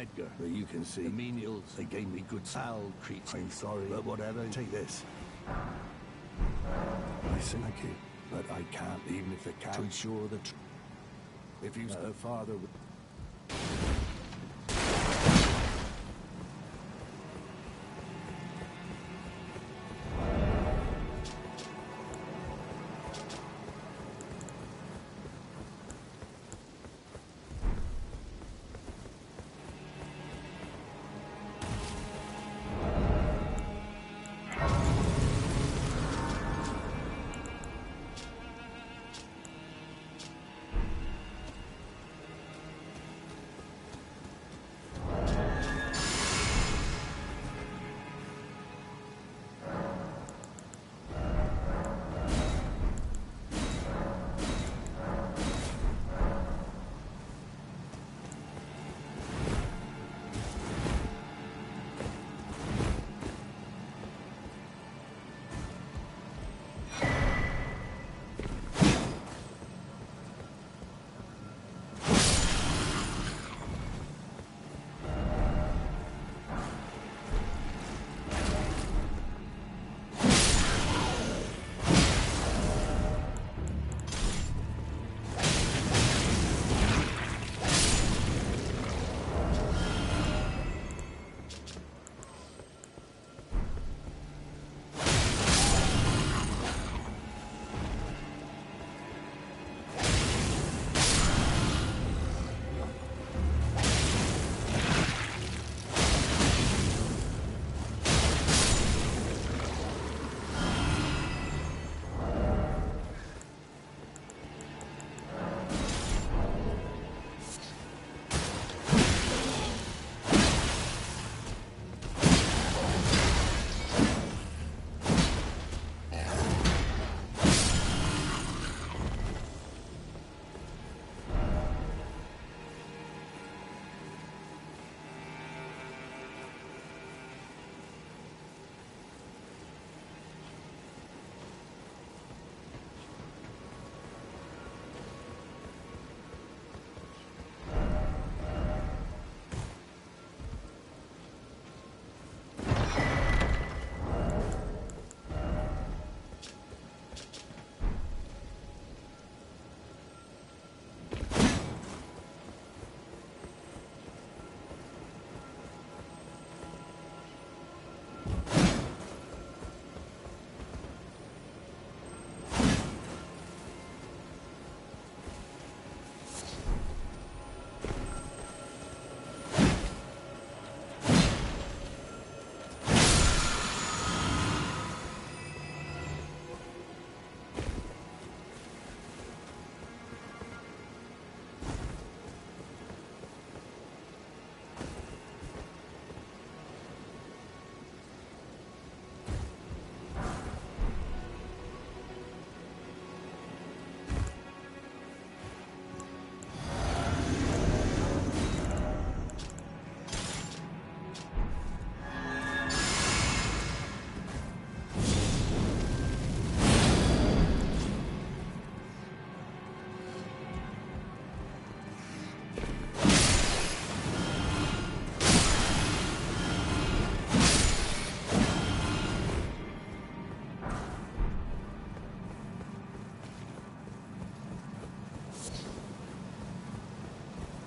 Edgar. But you can see, The menials, they gave me good I'll treat. I'm sorry, but whatever. Take this. I sing a kid, but I can't, even if it can. To ensure that if you her father.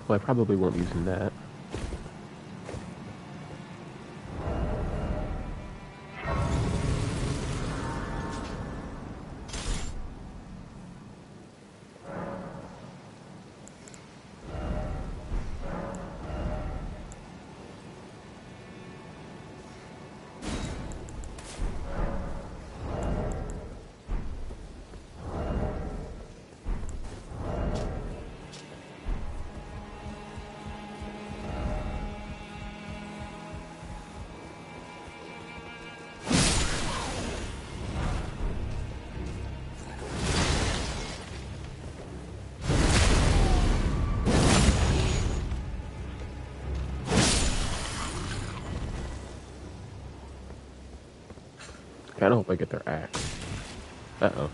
Well, I probably won't be using that. I kinda hope I get their axe. Uh-oh.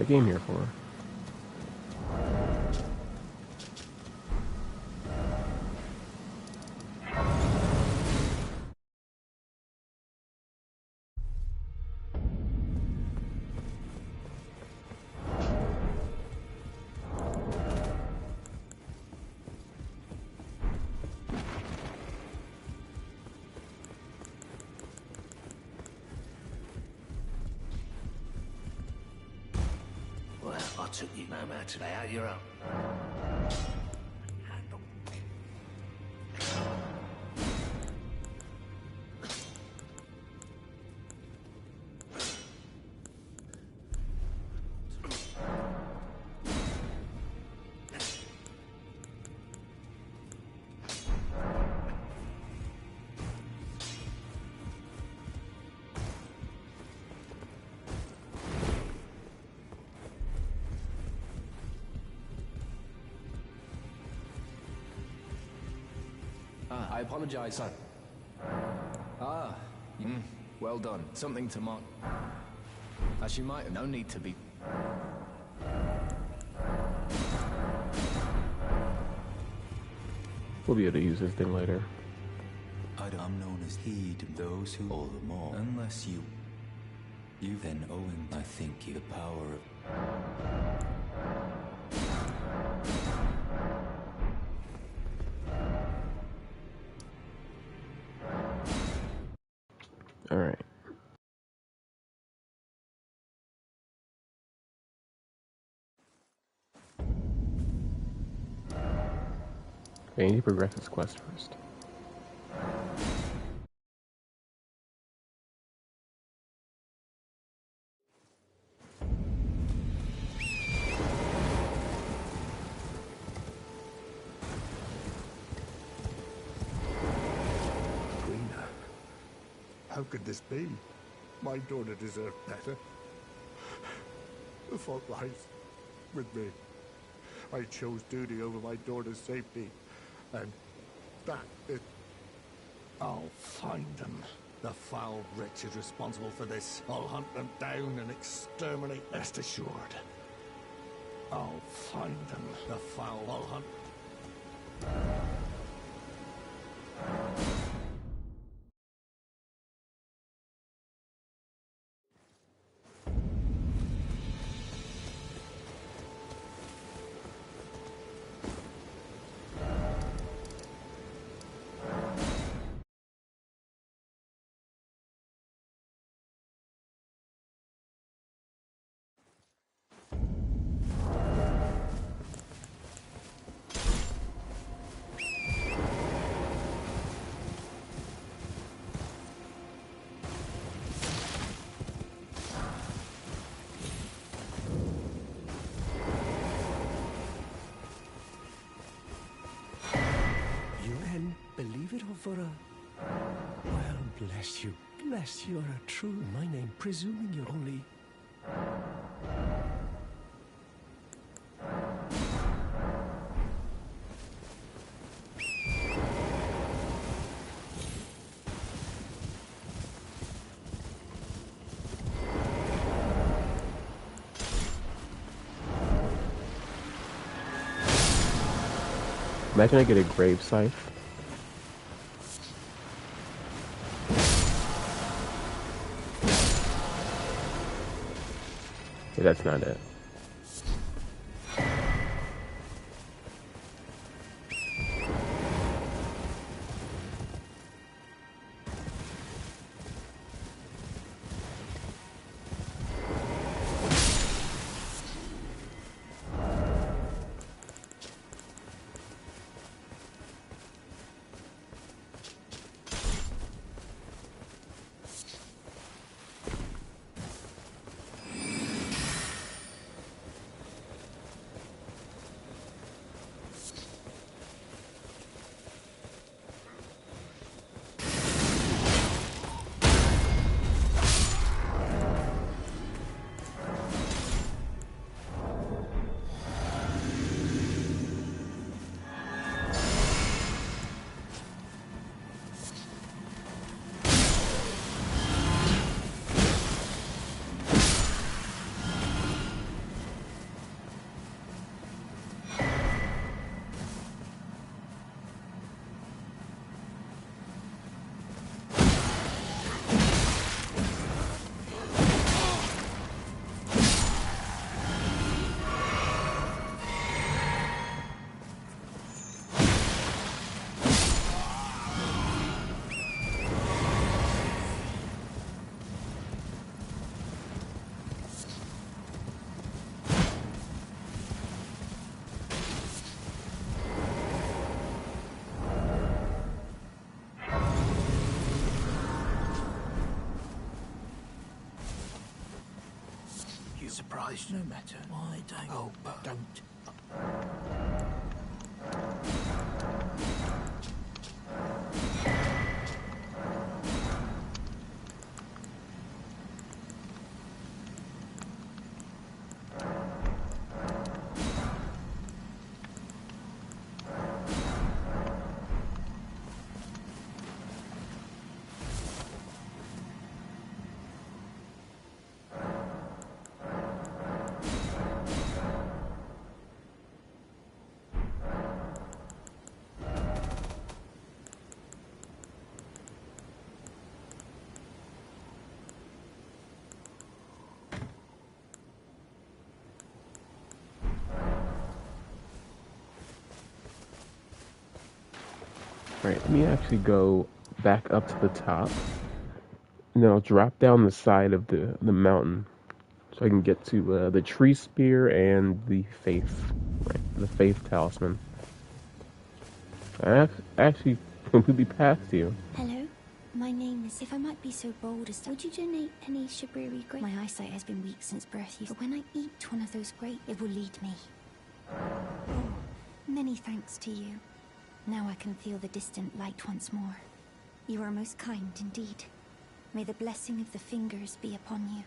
game here for? Well, I took you no matter today out your own. I apologize, son. Well done. Something to mark. As you might have, no need to be... We'll be able to use this thing later. I'm known as heed those who all the more. Unless you then owing, I think you the power of... Alright. I need to progress this quest first. How could this be? My daughter deserved better. The fault lies with me. I chose duty over my daughter's safety, and that is... I'll find them. The foul wretch is responsible for this. I'll hunt them down and exterminate, rest assured. I'll find them. The foul... I'll hunt... Believe it or for a... Well, bless you. Bless you are a true my name, presuming you're only... Imagine I get a grave scythe. Yeah, that's not it. surprised no matter. Why don't... Oh, but don't. Right, let me actually go back up to the top. And then I'll drop down the side of the mountain so I can get to the tree spear and the faith. Right, the faith talisman. I actually completely passed you. Hello, my name is... If I might be so bold as to... Would you donate any Shibriri grape? My eyesight has been weak since birth, but when I eat one of those grapes, it will lead me. Oh, many thanks to you. Now I can feel the distant light once more. You are most kind indeed. May the blessing of the fingers be upon you.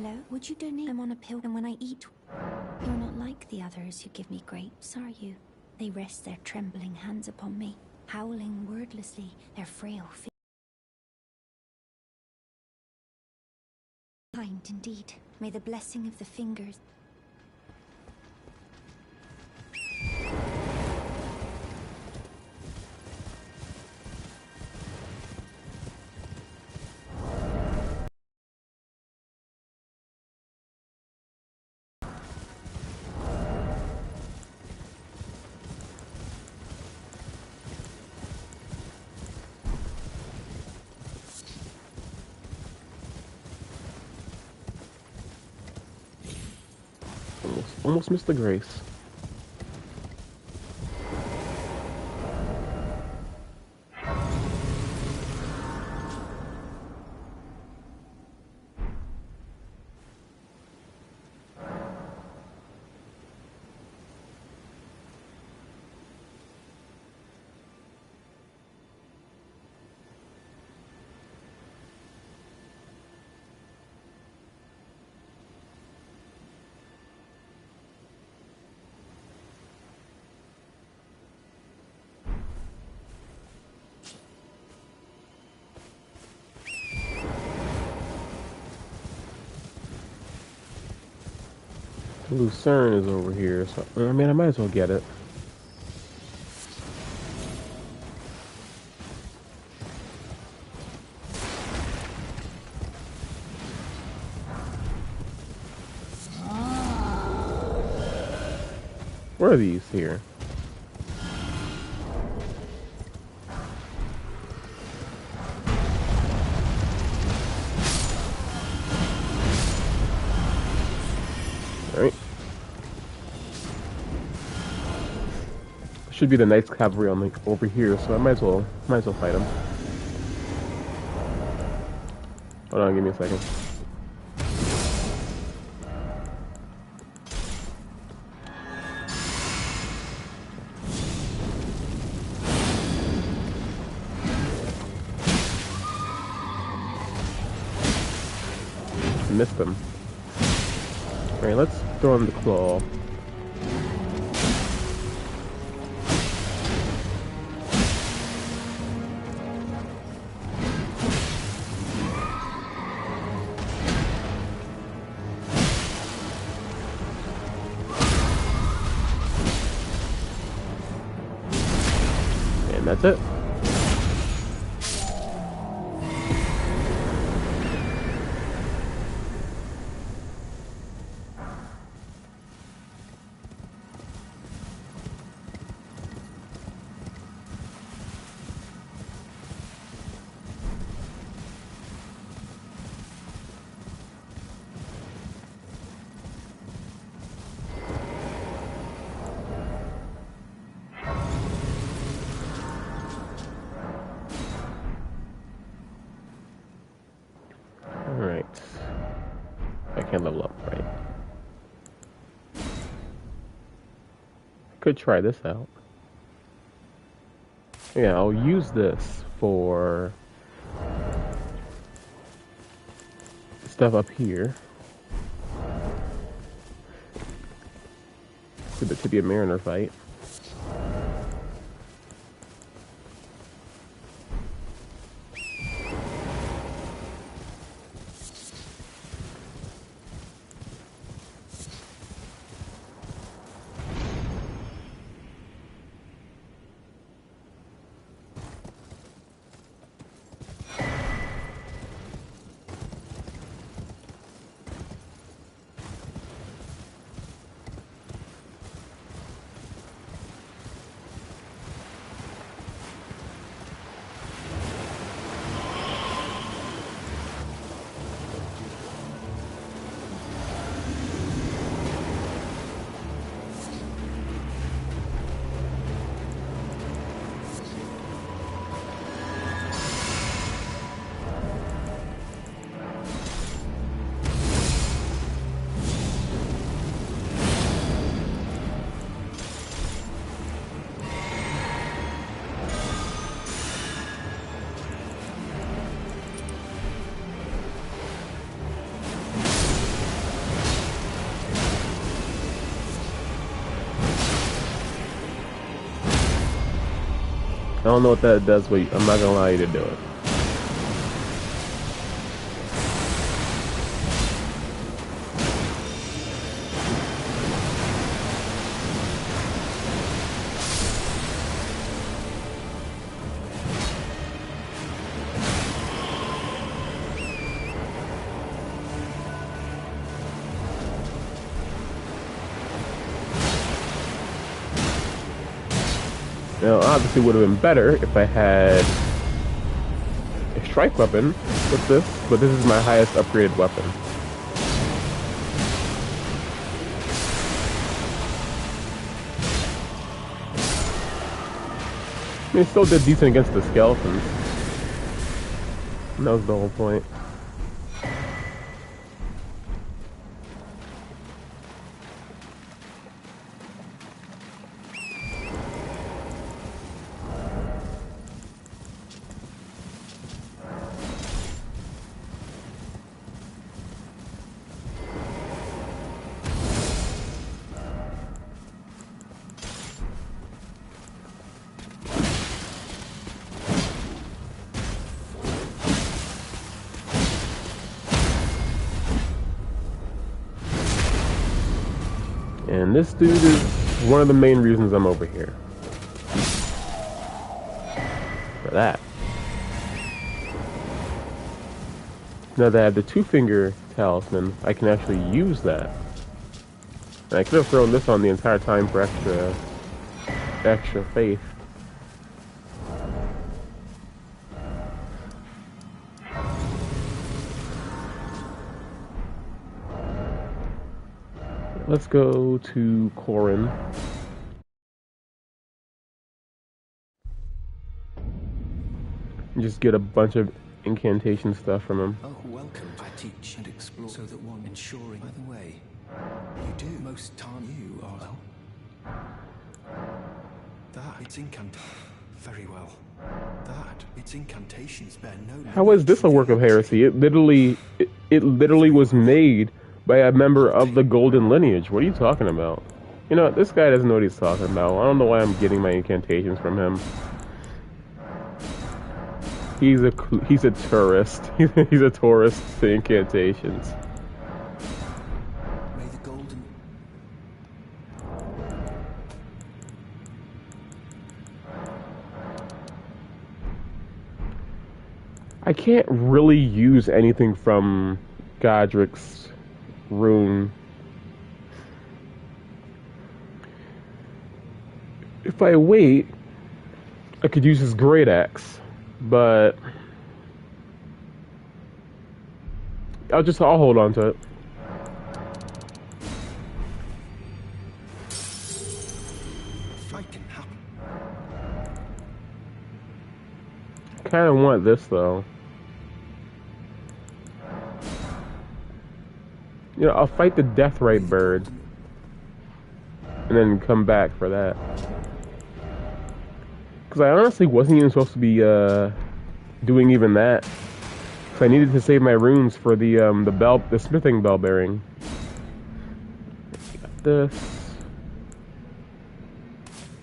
Hello? Would you donate? I'm on a pill, and when I eat... You're not like the others who give me grapes, are you? They rest their trembling hands upon me, howling wordlessly, their frail feet. Kind indeed. May the blessing of the fingers... Almost missed the grace. Lucerne is over here, so I mean I might as well get it. Where are these here? Alright. Should be the Knights Cavalry on over here, so I might as well fight them. Hold on, give me a second. Missed them. Alright, let's throw in the claw. And that's it. Alright. I can't level up, right? Could try this out. Yeah, I'll use this for stuff up here. To be a Mariner fight. I don't know what that does, but I'm not gonna allow you to do it. Now, obviously, it would have been better if I had a strike weapon with this, but this is my highest upgraded weapon. I mean, it still did decent against the skeletons. And that was the whole point. And this dude is one of the main reasons I'm over here. For that. Now that I have the two-finger talisman, I can actually use that. And I could have thrown this on the entire time for extra faith. Let's go to Corin. And just get a bunch of incantation stuff from him. Oh, welcome. I teach and explore so that one ensuring. By the way, you do most time you are well. That it's very well. That its incantations bear no. How is this a work of heresy? It literally was made by a member of the Golden Lineage. What are you talking about? You know, this guy doesn't know what he's talking about. I don't know why I'm getting my incantations from him. He's a tourist. He's a tourist to incantations. May the golden. I can't really use anything from Godric's rune. If I wait, I could use his great axe, but I'll hold on to it. Fight can happen. I kind of want this though. You know, I'll fight the Deathrite bird and then come back for that. Because I honestly wasn't even supposed to be doing even that. Because I needed to save my runes for the smithing bell bearing. Got this.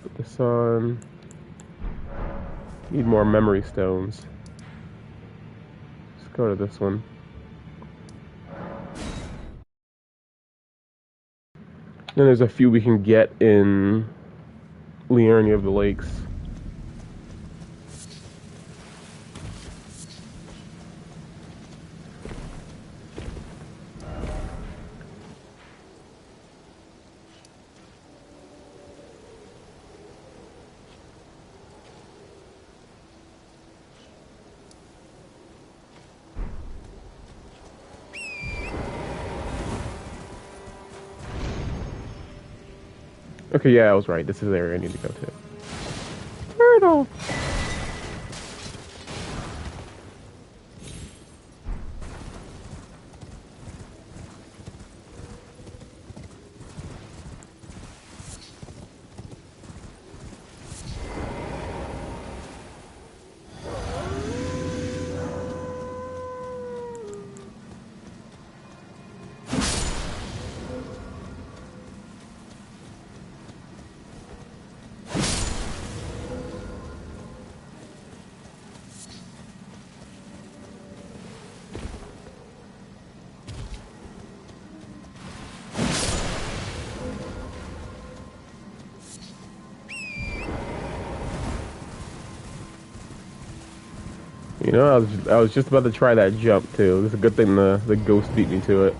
Put this on. Need more memory stones. Let's go to this one. Then there's a few we can get in Liurnia of the Lakes. Okay, yeah, I was right. This is the area I need to go to. Turtle! You know, I was just about to try that jump too. It's a good thing the ghost beat me to it.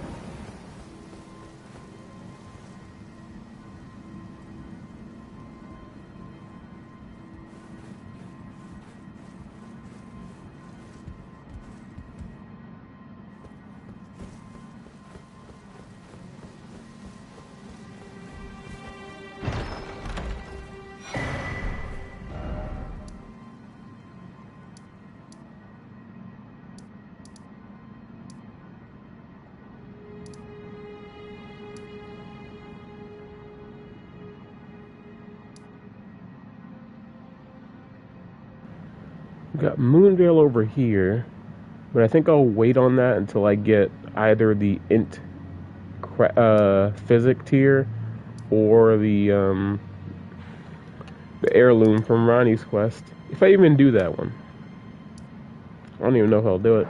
Got Moondale over here, but I think I'll wait on that until I get either the physic tier or the heirloom from Ronnie's quest. If I even do that one, I don't even know if I'll do it.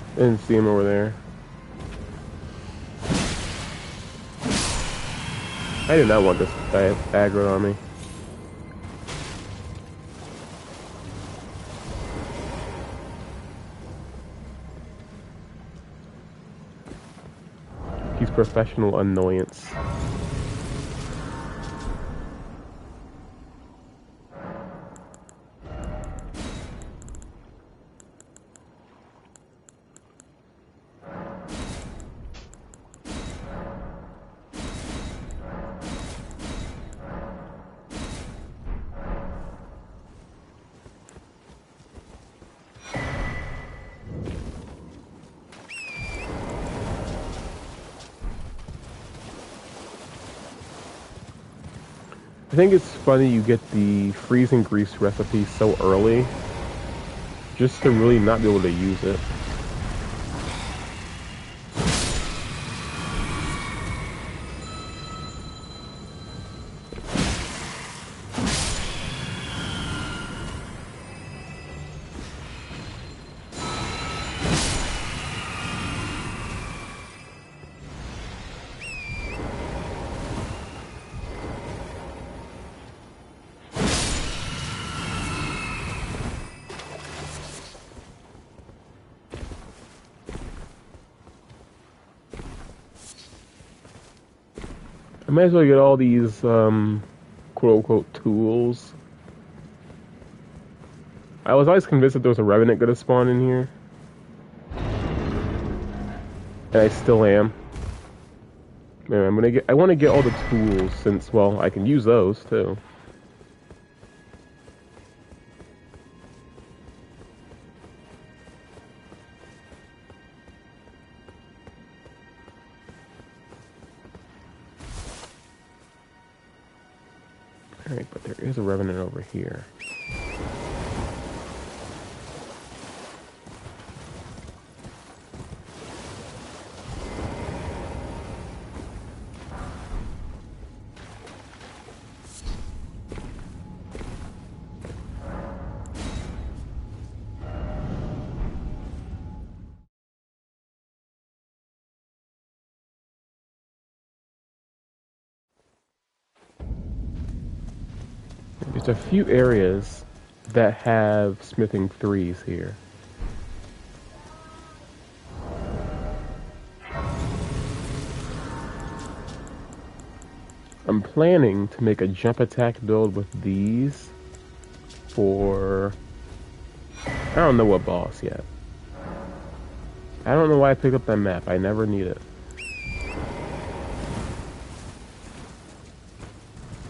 I didn't see him over there. I did not want this guy aggroed on me. He's professional annoyance. I think it's funny you get the freezing grease recipe so early, just to really not be able to use it. I might as well get all these, quote-unquote, tools. I was always convinced that there was a Revenant gonna spawn in here. And I still am. Man, I want to get all the tools since, well, I can use those, too. Alright, but there is a Revenant over here. There's a few areas that have smithing 3s here. I'm planning to make a jump attack build with these for... I don't know what boss yet. I don't know why I picked up that map. I never need it.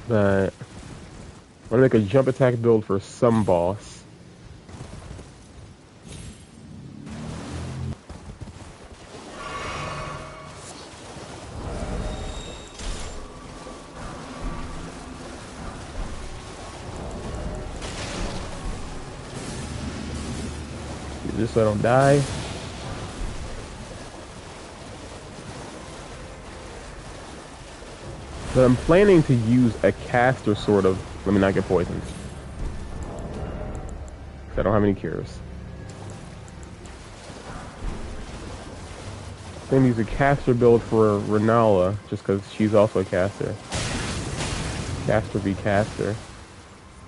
But I'm gonna make a jump attack build for some boss. Just so I don't die. But I'm planning to use a caster sort of... Let me not get poisoned. I don't have any cures. I'm going to use a caster build for Renala, just because she's also a caster. Caster v caster.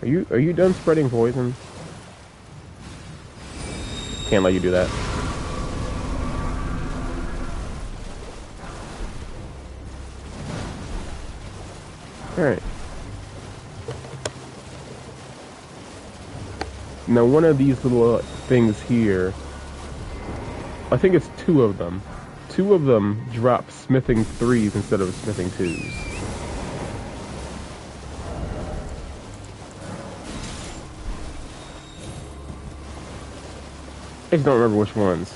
Are you done spreading poison? Can't let you do that. Alright. Now one of these little things here, I think it's two of them. Two of them drop smithing 3s instead of smithing 2s. I just don't remember which ones.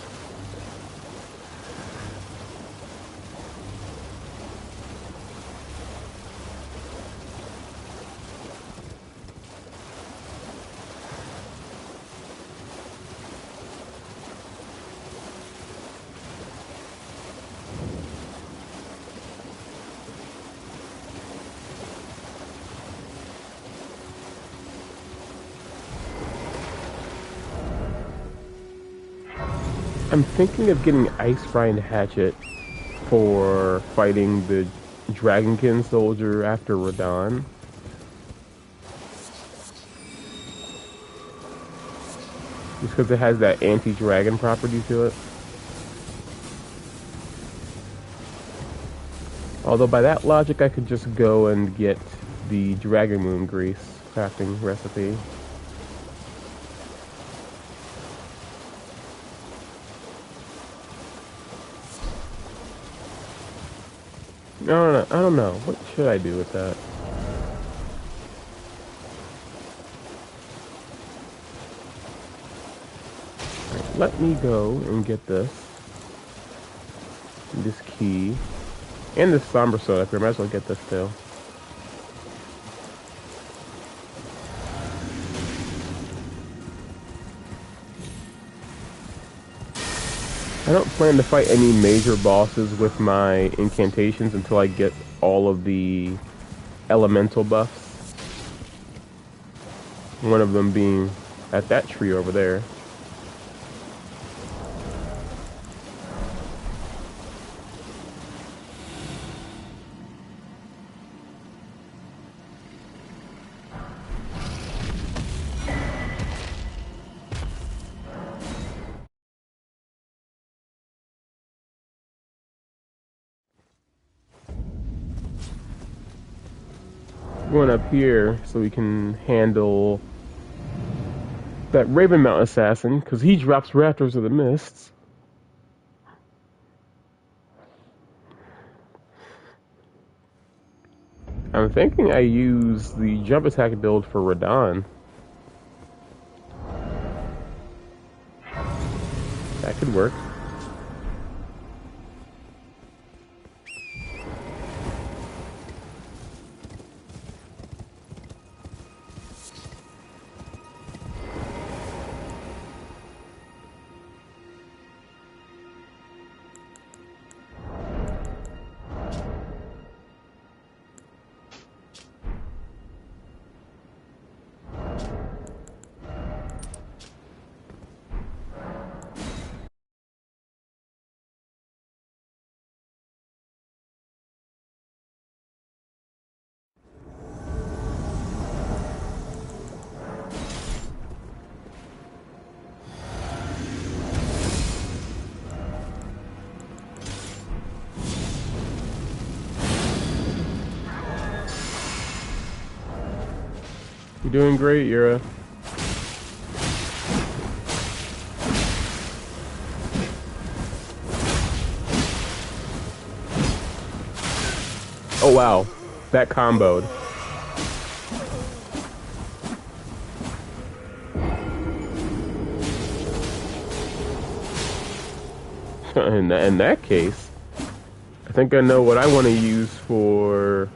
I'm thinking of getting Ice Rind Hatchet for fighting the Dragonkin soldier after Radahn. Just because it has that anti-dragon property to it. Although by that logic I could just go and get the Dragon Moon Grease crafting recipe. No, I don't know. What should I do with that? Right, let me go and get this. This key. And this somber soda up here. Might as well get this too. I don't plan to fight any major bosses with my incantations until I get all of the elemental buffs. One of them being at that tree over there. Going up here so we can handle that Raven Mountain assassin, because he drops Raptors of the Mists. I'm thinking I use the jump attack build for Radahn. That could work. doing great, Yura. Oh wow, that comboed. In that case, I think I know what I want to use for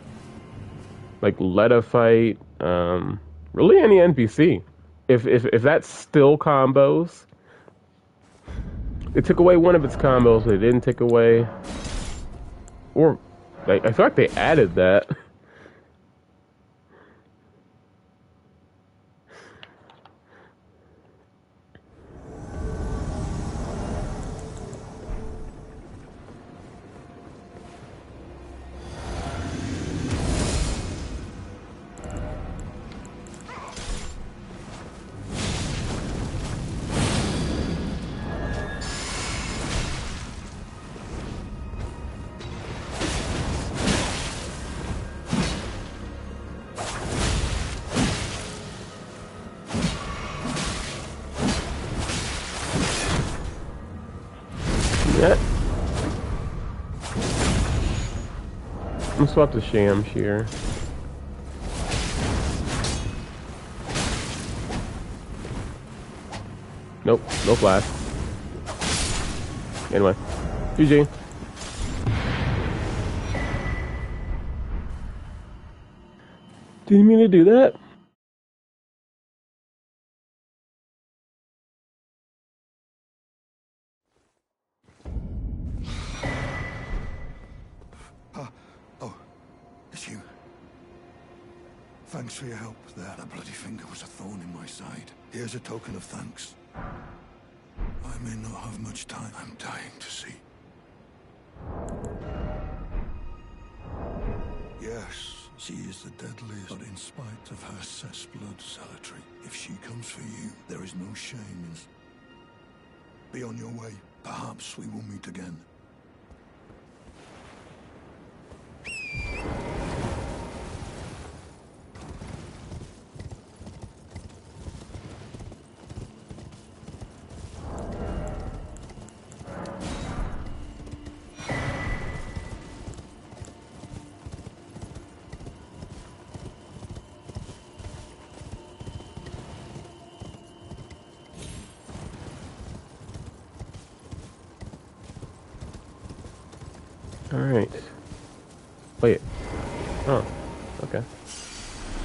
like let a fight. Really any NPC. If that still combos, it took away one of its combos, but it didn't take away, or like I feel like they added that. Yeah. I'm gonna swap the sham shear. Nope, no flash. Anyway, GG. Didn't mean to do that. Oh, it's you. Thanks for your help there. That bloody finger was a thorn in my side. Here's a token of thanks. I may not have much time. I'm dying to see. Yes, she is the deadliest, but in spite of her cess blood zealotry, if she comes for you, there is no shame in it. Be on your way. Perhaps we will meet again. Alright. Wait. Oh, okay.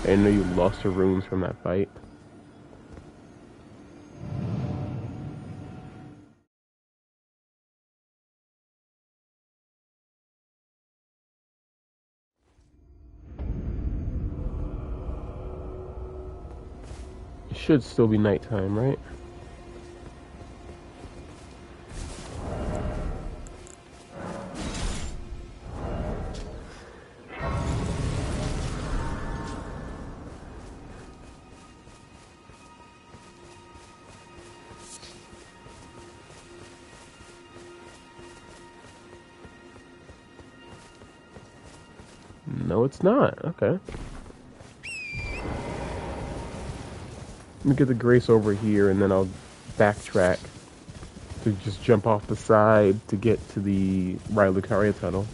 I didn't know you lost your runes from that fight. It should still be nighttime, right? No, it's not. Okay. Let me get the Grace over here, and then I'll backtrack to just jump off the side to get to the Lucaria tunnel.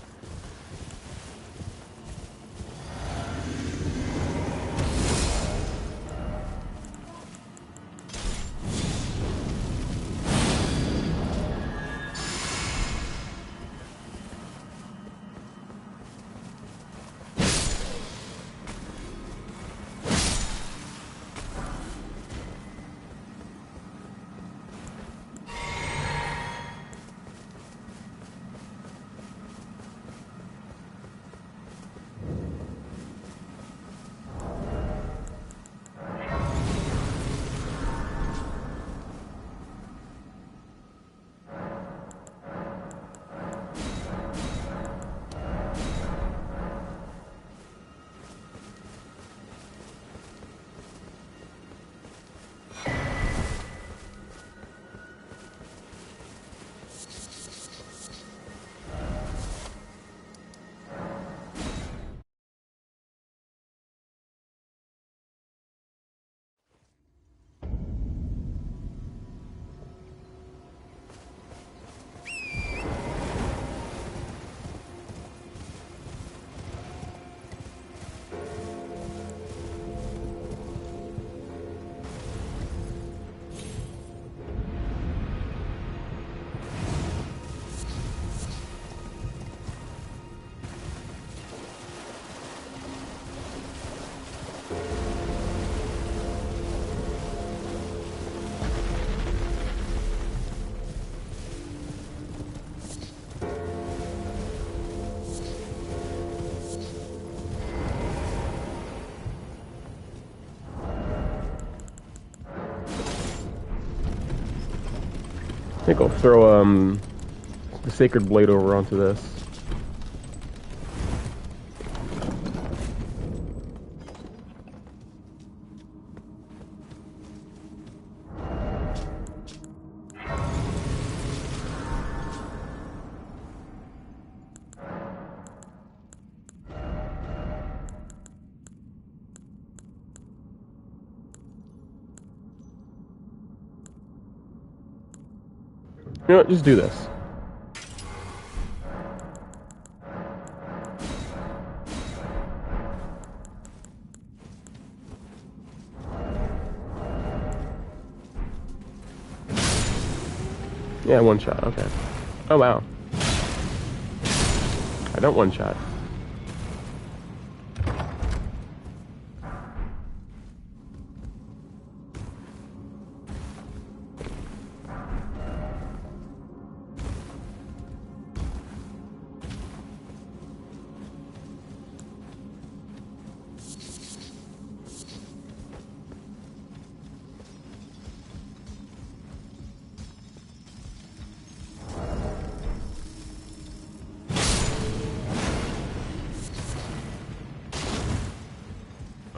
think I'll throw the sacred blade over onto this. You know what? Just do this. Yeah, one shot. Okay. Oh wow. I don't one shot.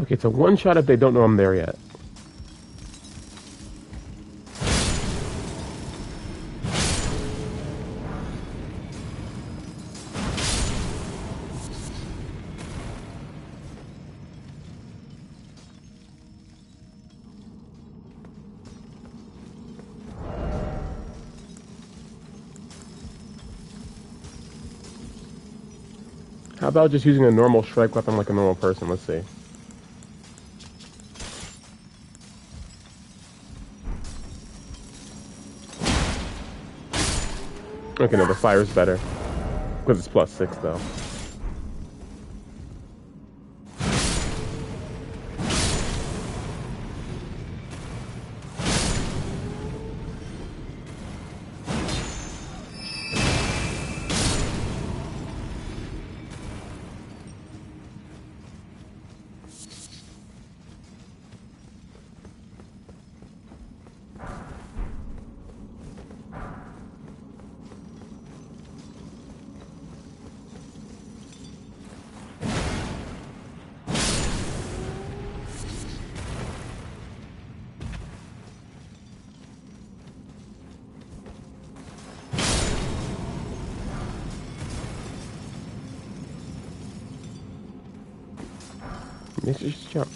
Okay, it's a one shot if they don't know I'm there yet. How about just using a normal strike weapon like a normal person? Let's see. Okay, no, the fire's better. Because it's +6 though. Let's just jump.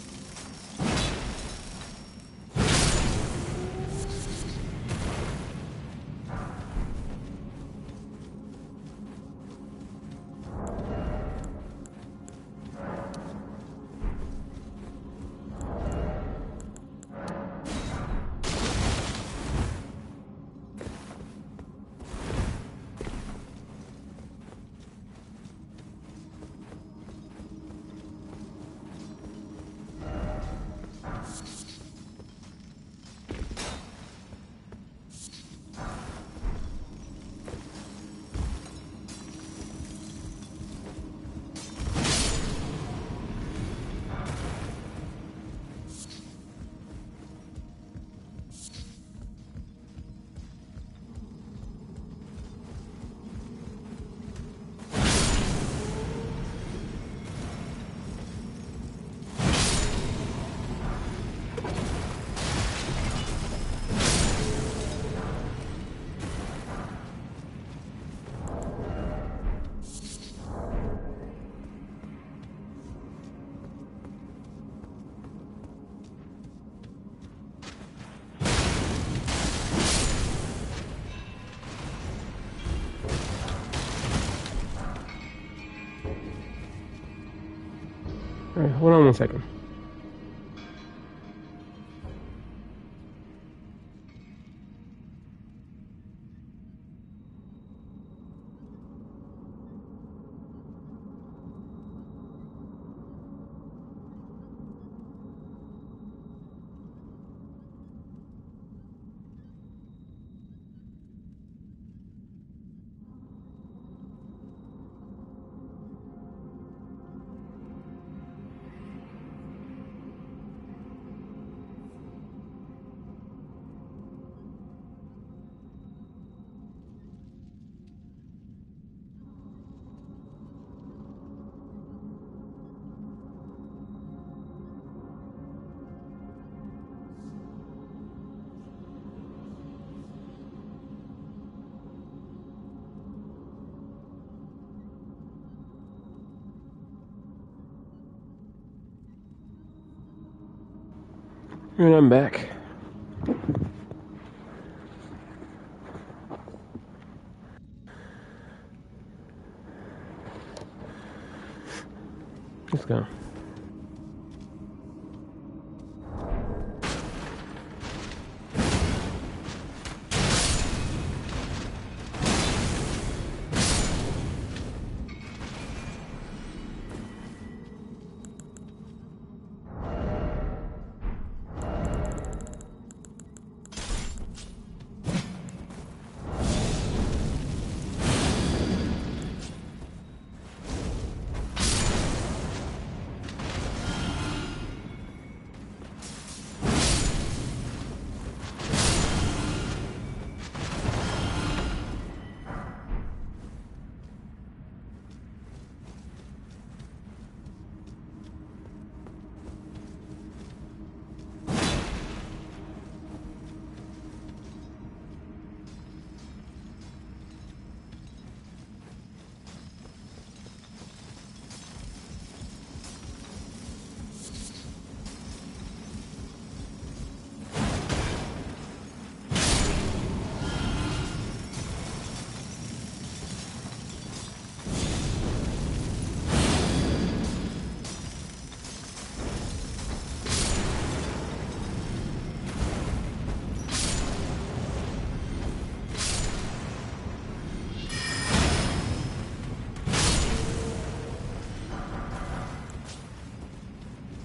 Alright, hold on 1 second. And I'm back. Let's go.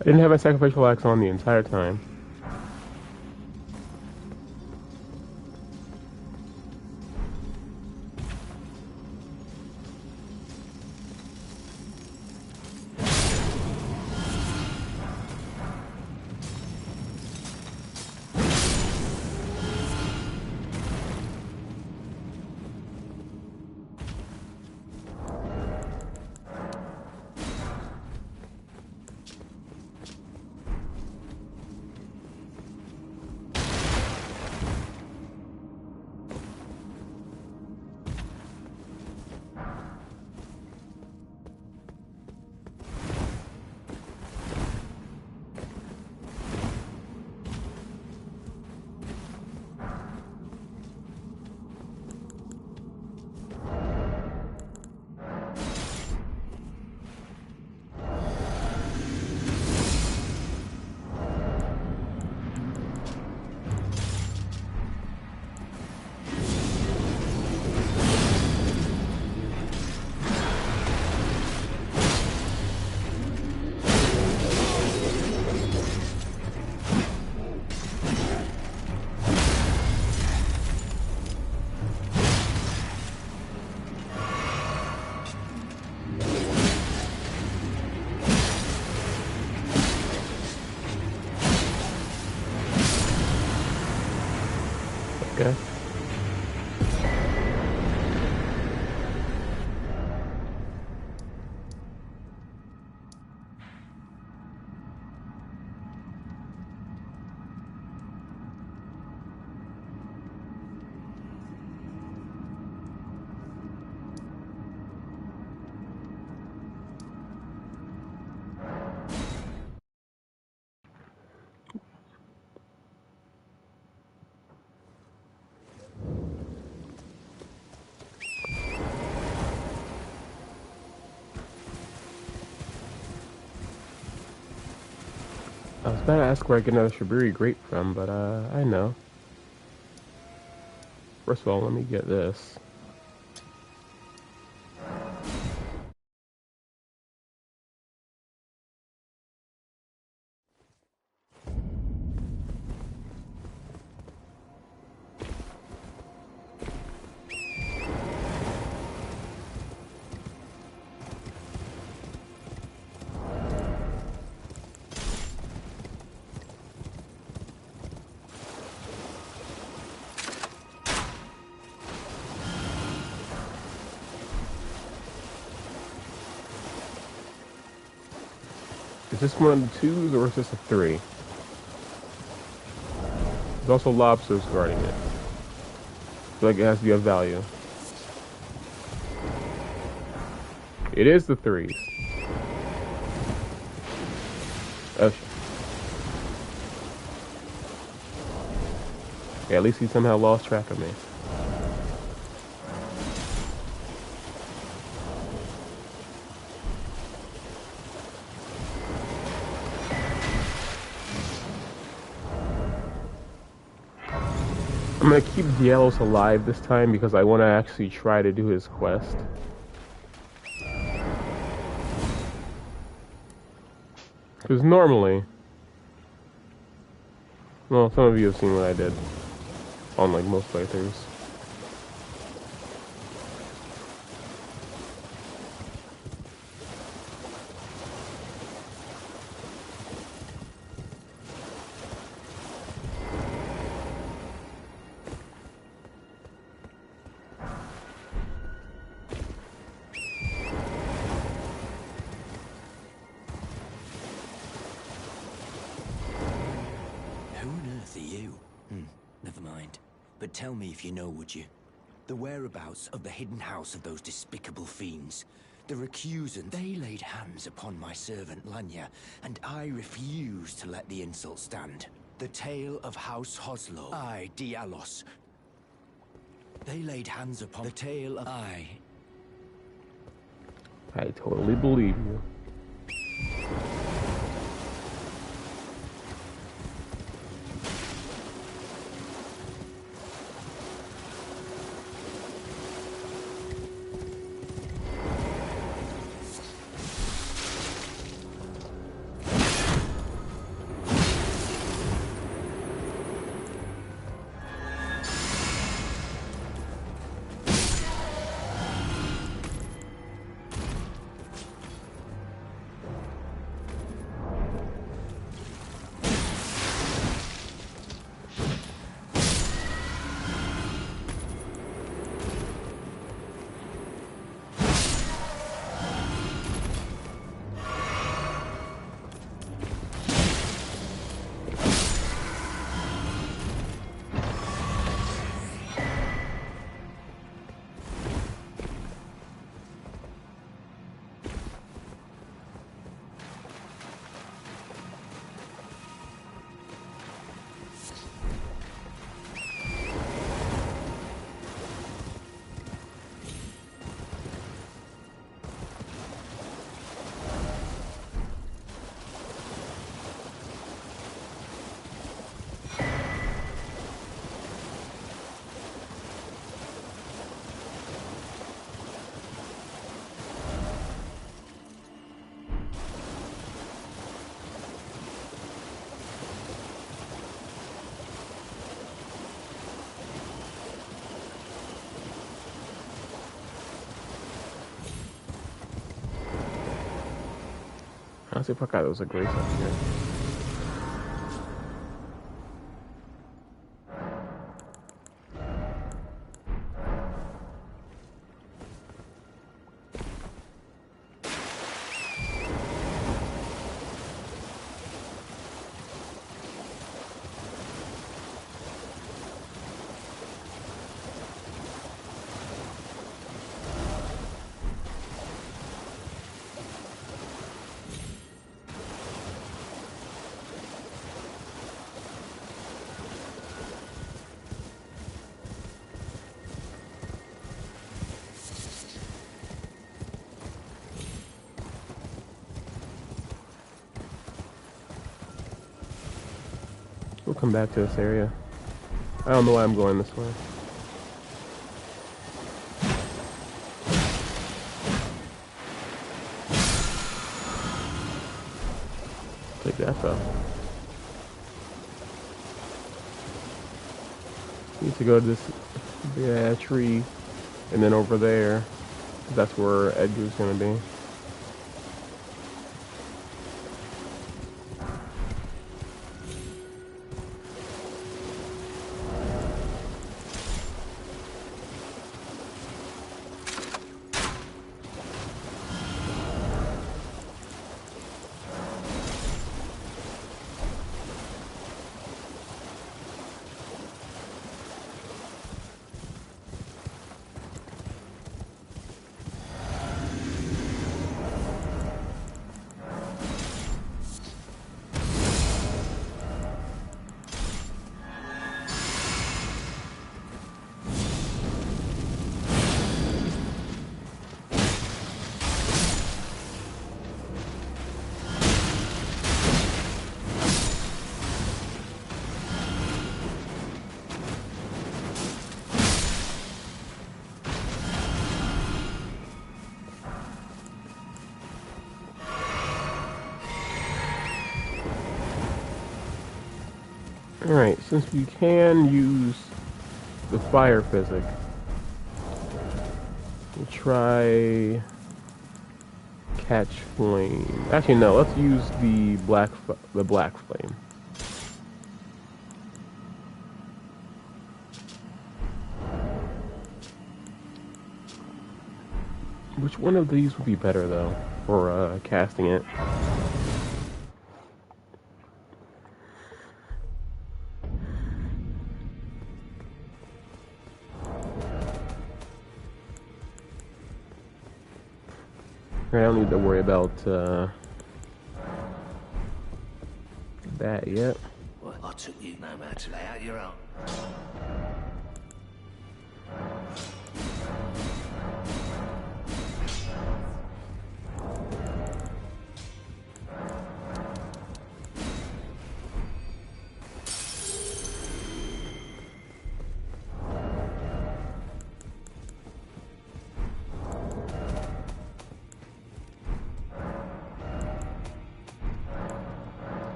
I didn't have my sacrificial axe on the entire time. Okay. I was about to ask where I get another Shabiri grape from, but I know. First of all, let me get this. Is this one of the twos or is this a three? There's also lobsters guarding it. I feel like it has to be of value. It is the threes. Oh, Yeah, at least he somehow lost track of me. I'm gonna keep Dielos alive this time because I want to actually try to do his quest. Because normally, well, some of you have seen what I did on like most playthroughs. Who on earth are you? Never mind. But tell me if you know, would you? The whereabouts of the hidden house of those despicable fiends. The recusant. They laid hands upon my servant Lanya, and I refused to let the insult stand. The tale of House Hoslo. I, Dialos. They laid hands upon the tale of I totally believe you. Honestly, fuck out, there was a grace up here. We'll come back to this area. I don't know why I'm going this way. Take that though. Need to go to this tree, and then over there. That's where Edgar's gonna be. Alright, since we can use the fire physic, we'll try catch flame. Actually, no, let's use the black flame. Which one of these would be better, though, for casting it? I don't need to worry about that yet. Well, I took you no matter to lay out your own.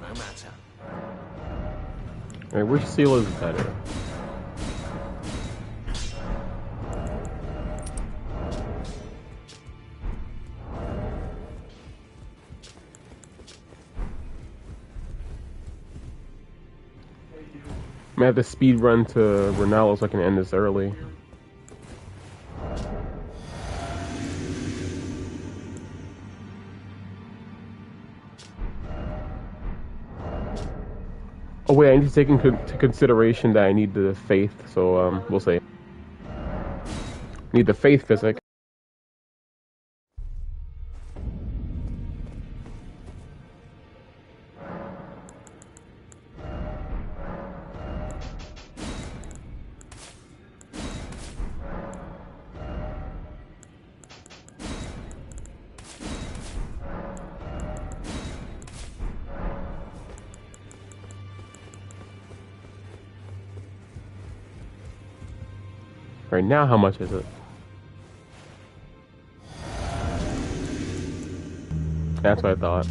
No matter. Alright, which seal is better? I'm gonna have to speed run to Ronaldo so I can end this early. Oh wait, I need to take into consideration that I need the faith, so we'll see. Need the faith physic. Right now, how much is it? That's what I thought.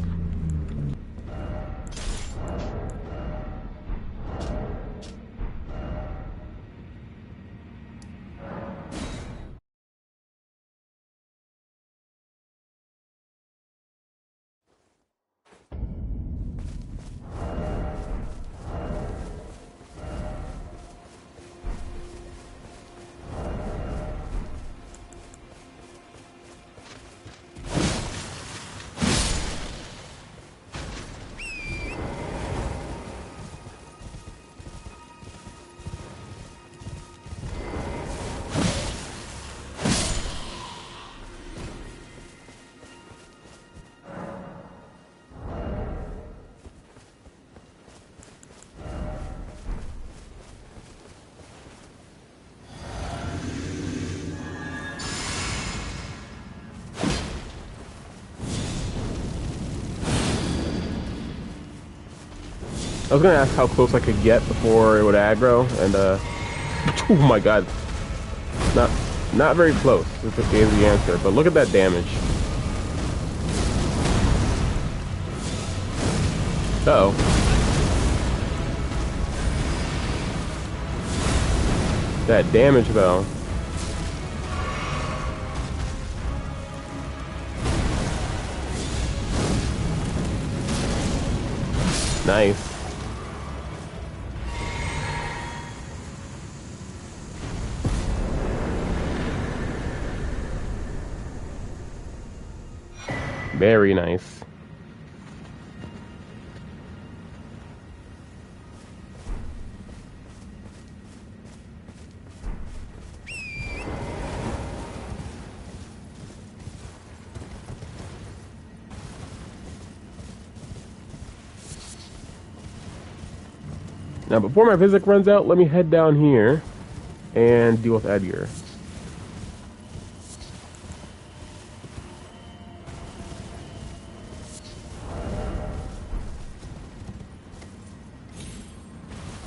I was gonna ask how close I could get before it would aggro, and oh my god, not very close. Is the answer, but look at that damage. Uh-oh. That damage though. Nice. Very nice. Now, before my physic runs out, let me head down here and deal with Edgar.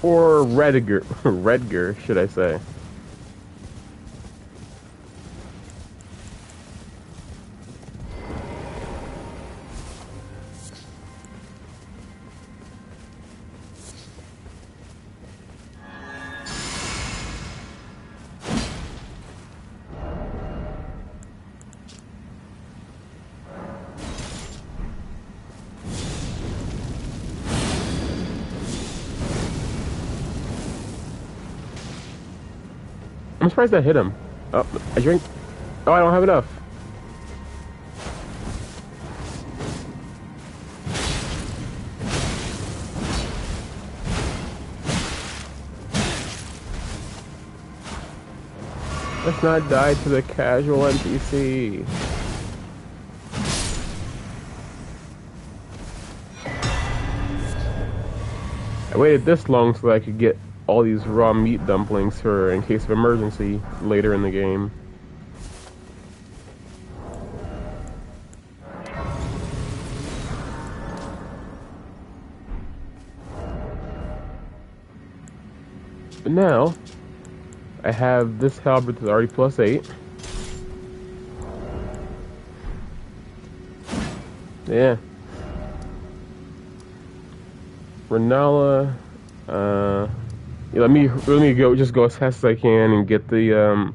Or Redger, Redger, should I say. I'm surprised I hit him. Oh, I drink. Oh, I don't have enough. Let's not die to the casual NPC. I waited this long so that I could get all these raw meat dumplings for in case of emergency later in the game. But now, I have this halberd that's already +8. Yeah. Renala, yeah, let me go as fast as I can and get the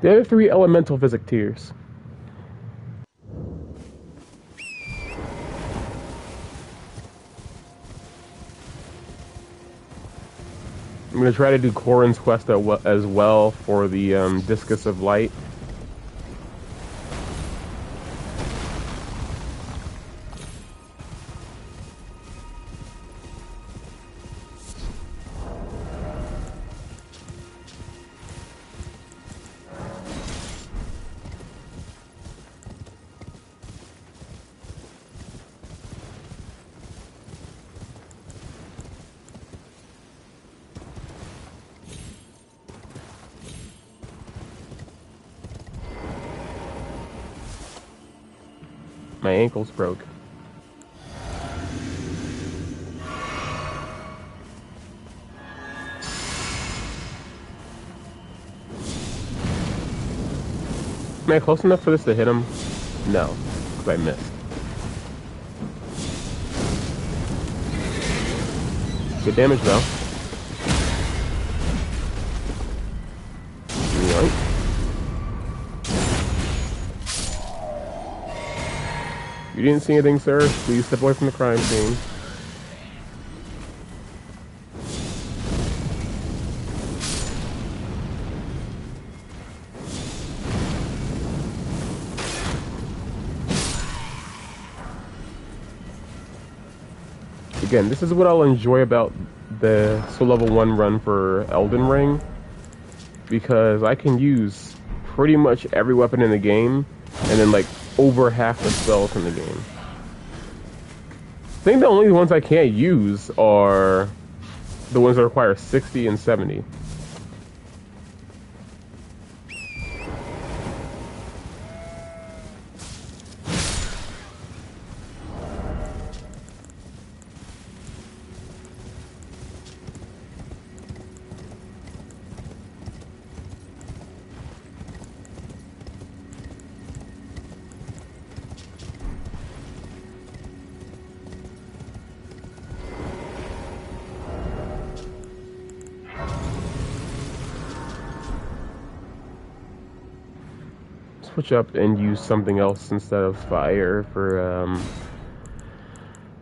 other 3 elemental physic tiers. I'm gonna try to do Corrin's quest as well for the Discus of Light. My ankle's broke. Am I close enough for this to hit him? No, because I missed. Good damage though. Yoink. You didn't see anything, sir? Please step away from the crime scene. Again, this is what I'll enjoy about the Soul Level 1 run for Elden Ring, because I can use pretty much every weapon in the game, and then like over half the spells in the game. I think the only ones I can't use are the ones that require 60 and 70. Switch up and use something else instead of fire for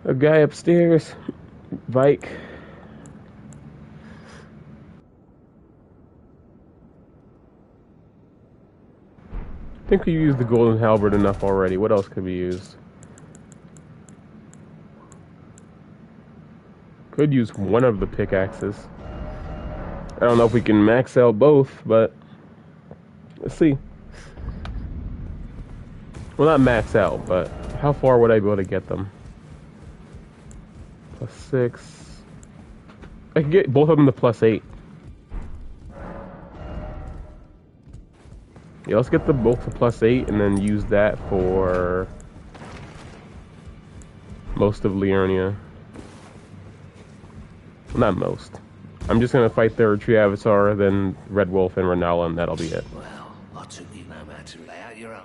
a guy upstairs. Vike. I think we used the golden halberd enough already. What else could be used? Could use one of the pickaxes. I don't know if we can max out both, but let's see. Well, not max out, but how far would I be able to get them? +6. I can get both of them to +8. Yeah, let's get them both to +8 and then use that for most of Liurnia. Not most. I'm just gonna fight the Tree Avatar, then Red Wolf and Renala, and that'll be it. Well, I took you no matter. Lay out your own.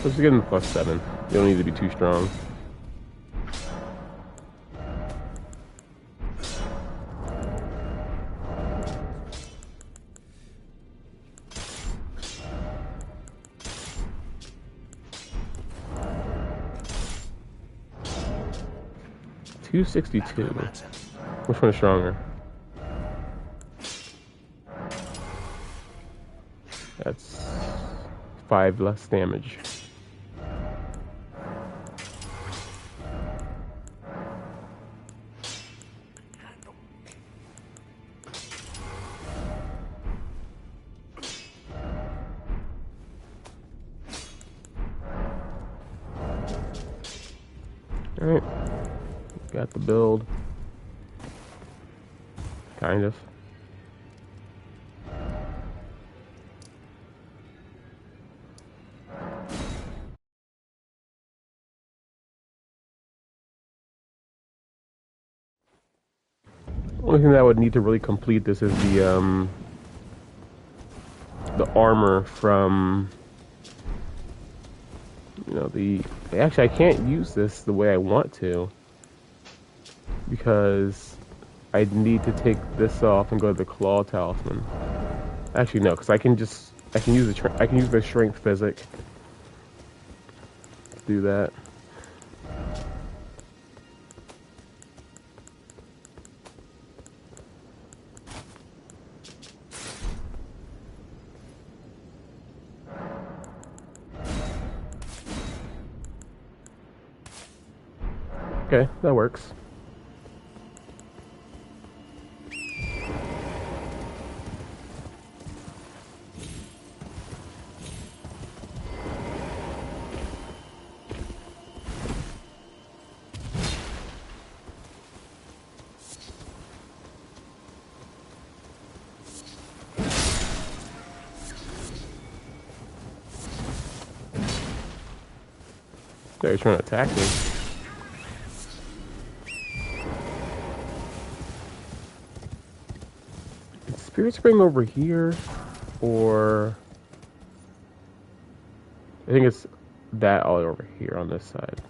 Let's just get him +7. You don't need to be too strong. $262. Which one is stronger? That's 5 less damage. Alright. Got the build. Kind of. Only thing that I would need to really complete this is the armor from, you know, actually I can't use this the way I want to because I need to take this off and go to the claw talisman. Actually no, because I can use the strength physic to do that. Okay, that works. They're trying to attack me. Is Spirit Spring over here, or I think it's that all over here on this side.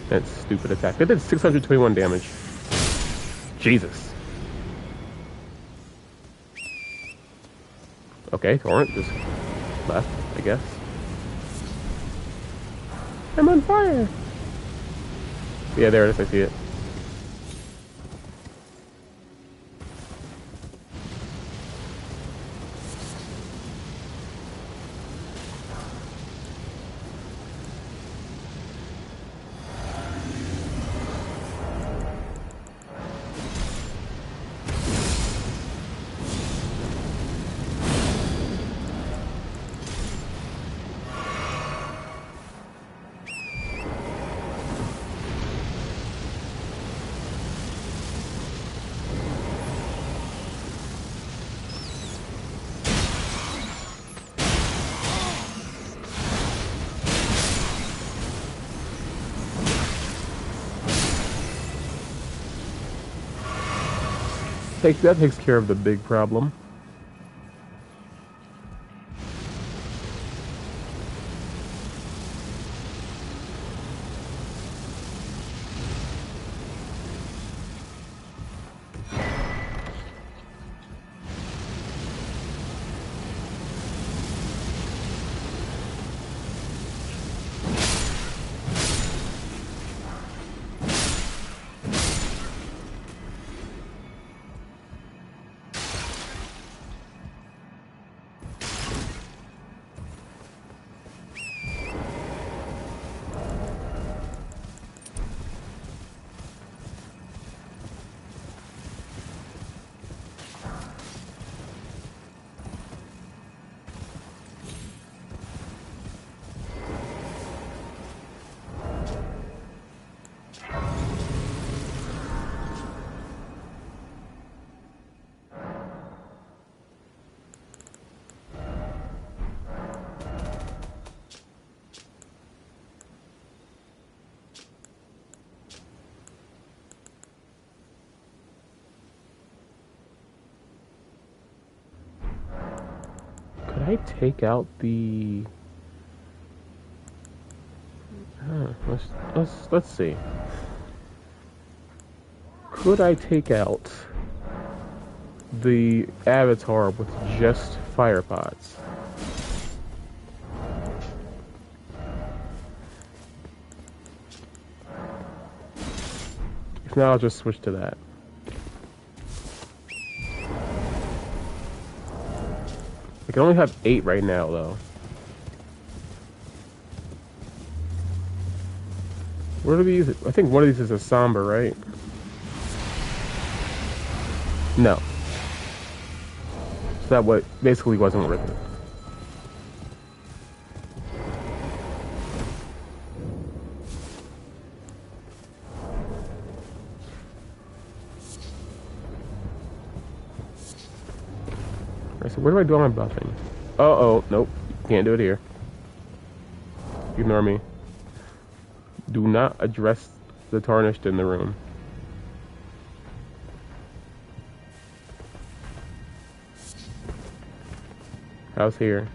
That stupid attack. They did 621 damage. Jesus. Okay, Torrent just left, I guess. I'm on fire! Yeah, there it is, I see it. That takes care of the big problem. I take out the? Let's see. Could I take out the avatar with just fire pots? If not, I'll just switch to that. I can only have 8 right now, though. What are these? I think one of these is a Samba, right? No. So that what basically wasn't worth it. Alright, so where do I do all my buffing? Oh, nope. Can't do it here. Ignore me. Do not address the tarnished in the room. How's here?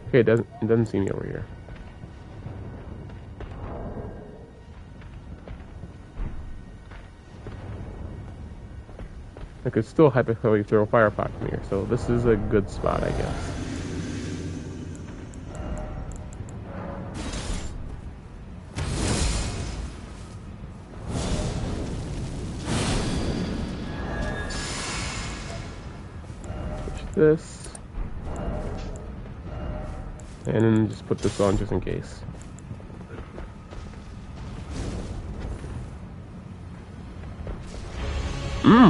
Okay, it doesn't see me over here. I could still hypothetically throw a fire pot from here, so this is a good spot, I guess. This, and then just put this on just in case.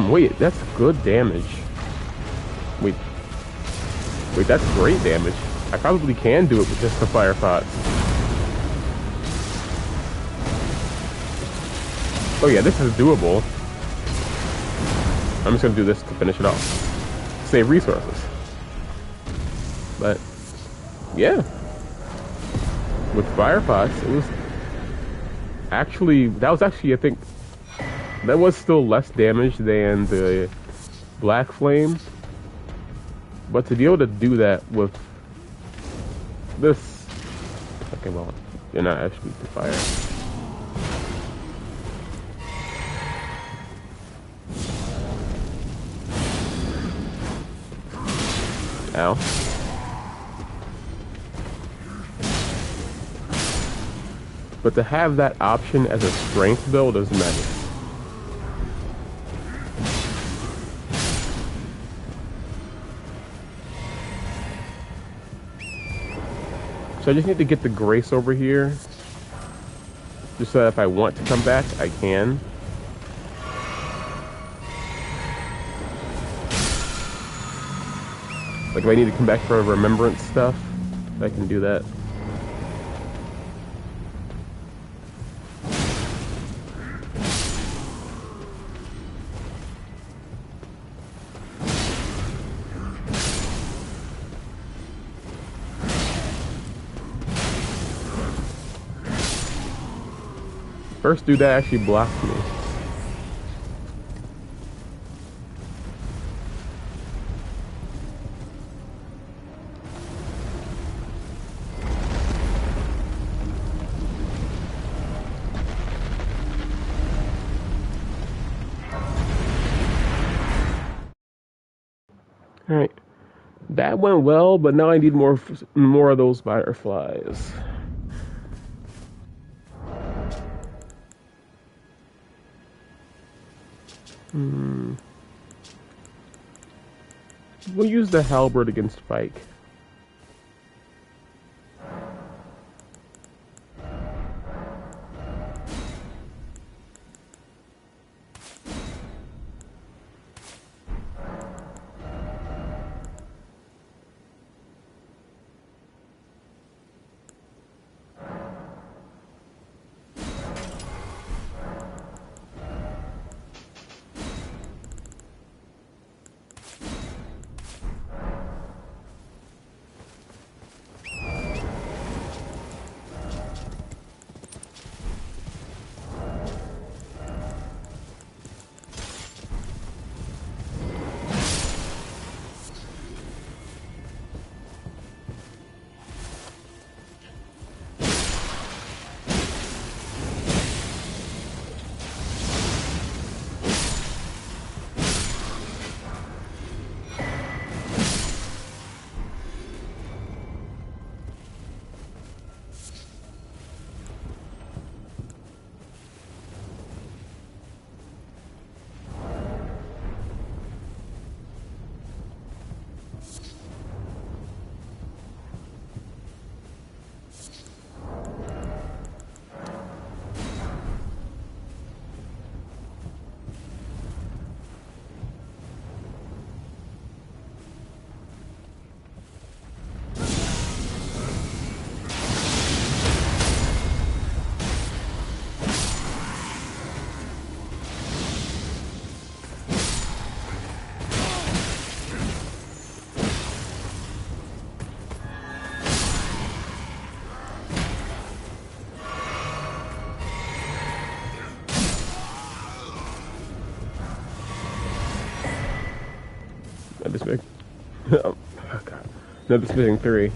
Wait, that's good damage. Wait, that's great damage. I probably can do it with just the fire pots. Oh yeah, this is doable. I'm just gonna do this to finish it off. Save resources. But yeah, with fire pots, it was actually, that was actually, I think, that was still less damage than the black flame. But to be able to do that with this, okay, well, you're not actually the fire. Ow. But to have that option as a strength build is nice. So I just need to get the grace over here, just so that if I want to come back, I can. Like if I need to come back for remembrance stuff, I can do that. First dude that actually blocked me. Alright, that went well, but now I need more of those fireflies. We'll use the halberd against Pike. No, this missing 3.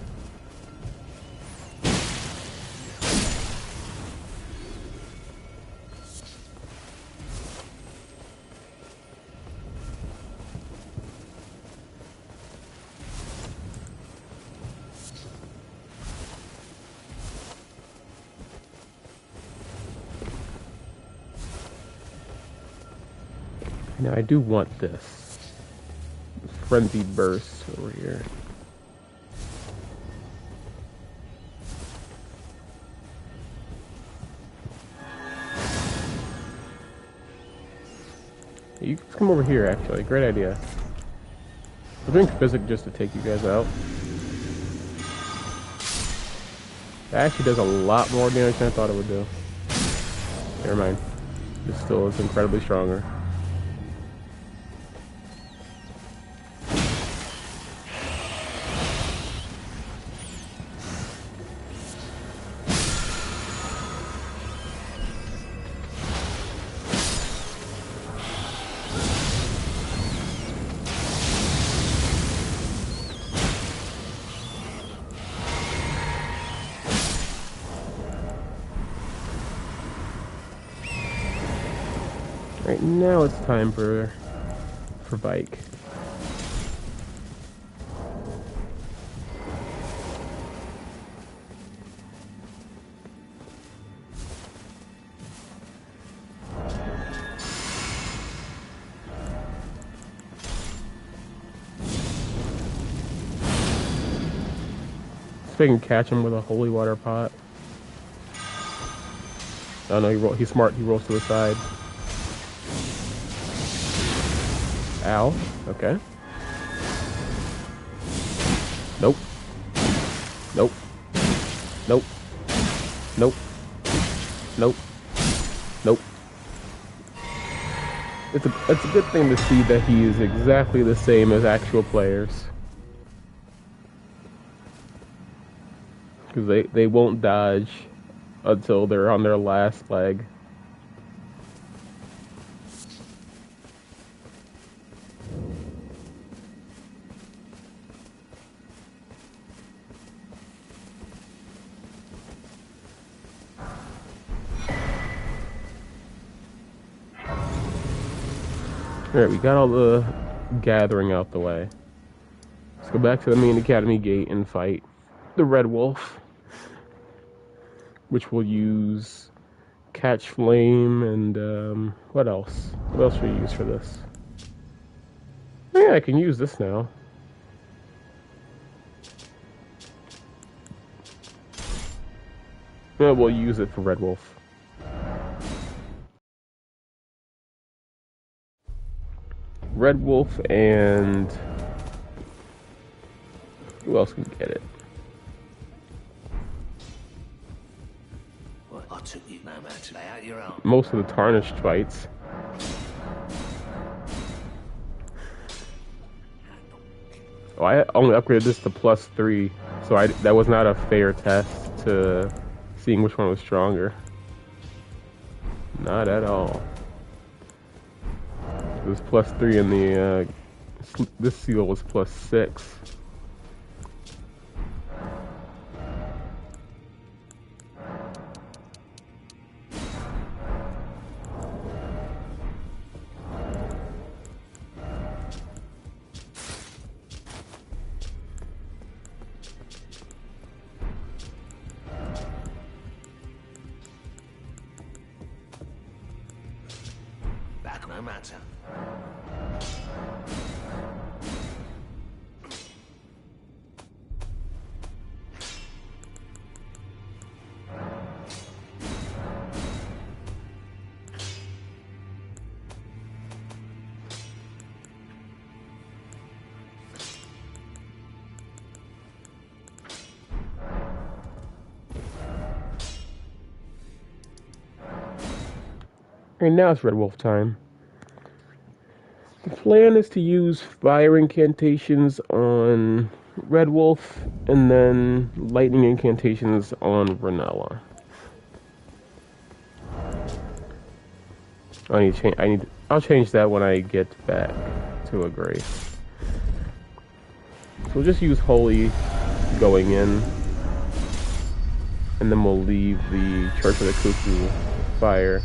Now I do want this frenzied burst over here. You can come over here, actually. Great idea. I'm doing physic just to take you guys out. That actually does a lot more damage than I thought it would do. Never mind. This still is incredibly stronger. Right now it's time for bike. See if I can catch him with a holy water pot. Oh no, he's smart. He rolls to the side. Ow. Okay. Nope. Nope. Nope. Nope. Nope. Nope. It's a good thing to see that he is exactly the same as actual players. Because they won't dodge until they're on their last leg. Alright, we got all the gathering out the way. Let's go back to the main academy gate and fight the Red Wolf, which will use Catch Flame and what else? What else should we use for this? Yeah, I can use this now. Yeah, we'll use it for Red Wolf. Red Wolf and who else can get it? Well, I took you no matter. Lay out your arm. Most of the tarnished fights. Oh, I only upgraded this to +3, so that was not a fair test to seeing which one was stronger. Not at all. It was +3 in the this seal was +6. Back no matter. Alright, now it's Red Wolf time. The plan is to use fire incantations on Red Wolf and then lightning incantations on Renella. I'll change that when I get back to a Grace. So we'll just use Holy going in. And then we'll leave the Church of the Cuckoo fire.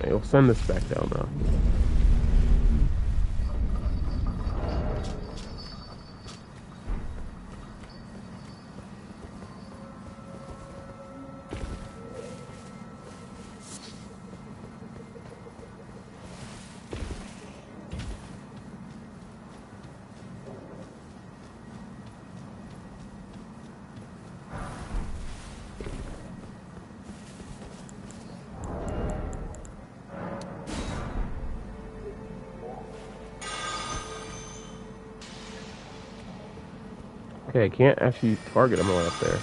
Okay, we'll send this back down now. Okay, I can't actually target him right up there.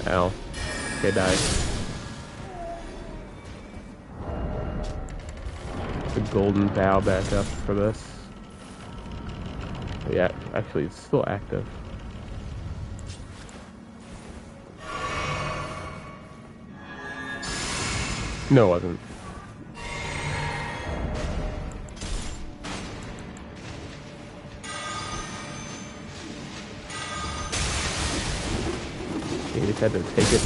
Ow. Okay, die. The golden bow back up for this. Yeah, actually, it's still active. No, it wasn't. You just had to take it.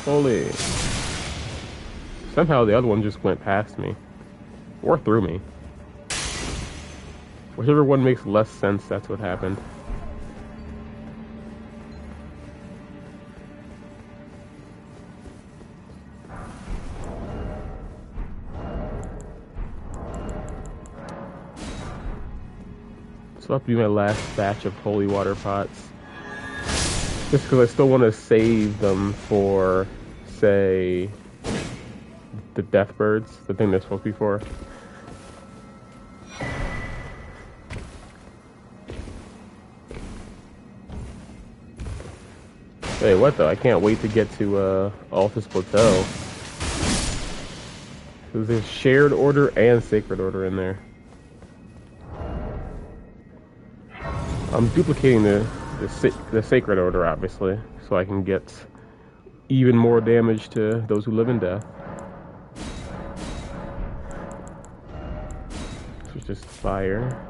Holy. Somehow the other one just went past me. Or through me. Whichever one makes less sense, that's what happened. So I'll have to do my last batch of holy water pots. Just because I still want to save them for, say, the death birds, the thing they're supposed to be for. Hey, what though? I can't wait to get to Altus Plateau. There's shared order and sacred order in there. I'm duplicating the sacred order, obviously, so I can get even more damage to those who live in death. This is just fire.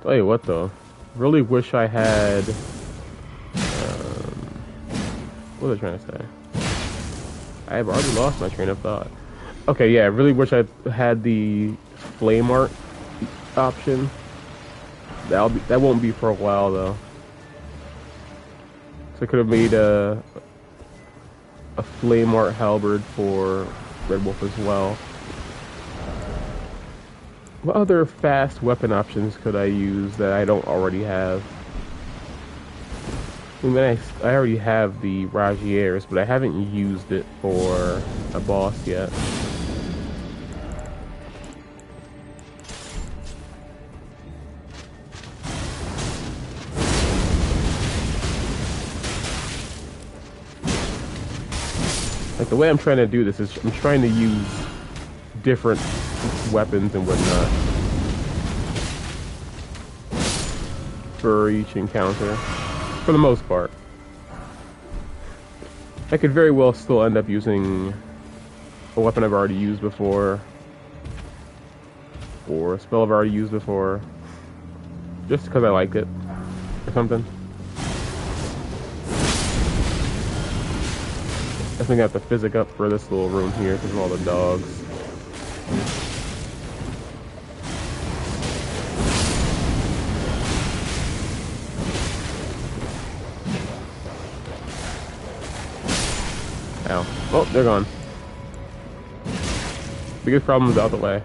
Tell you what though, really wish I had, what was I trying to say? I have already lost my train of thought. Okay, yeah, I really wish I had the flame art option. That won't be for a while though. So I could have made a flame art halberd for Red Wolf as well. What other fast weapon options could I use that I don't already have? I mean, I already have the Rajiers, but I haven't used it for a boss yet. Like, the way I'm trying to do this is I'm trying to use different weapons and whatnot for each encounter, for the most part. I could very well still end up using a weapon I've already used before, or a spell I've already used before, just because I liked it, or something. I think I have to physic up for this little room here because of all the dogs. Ow. Oh, they're gone. Biggest problem is out the way.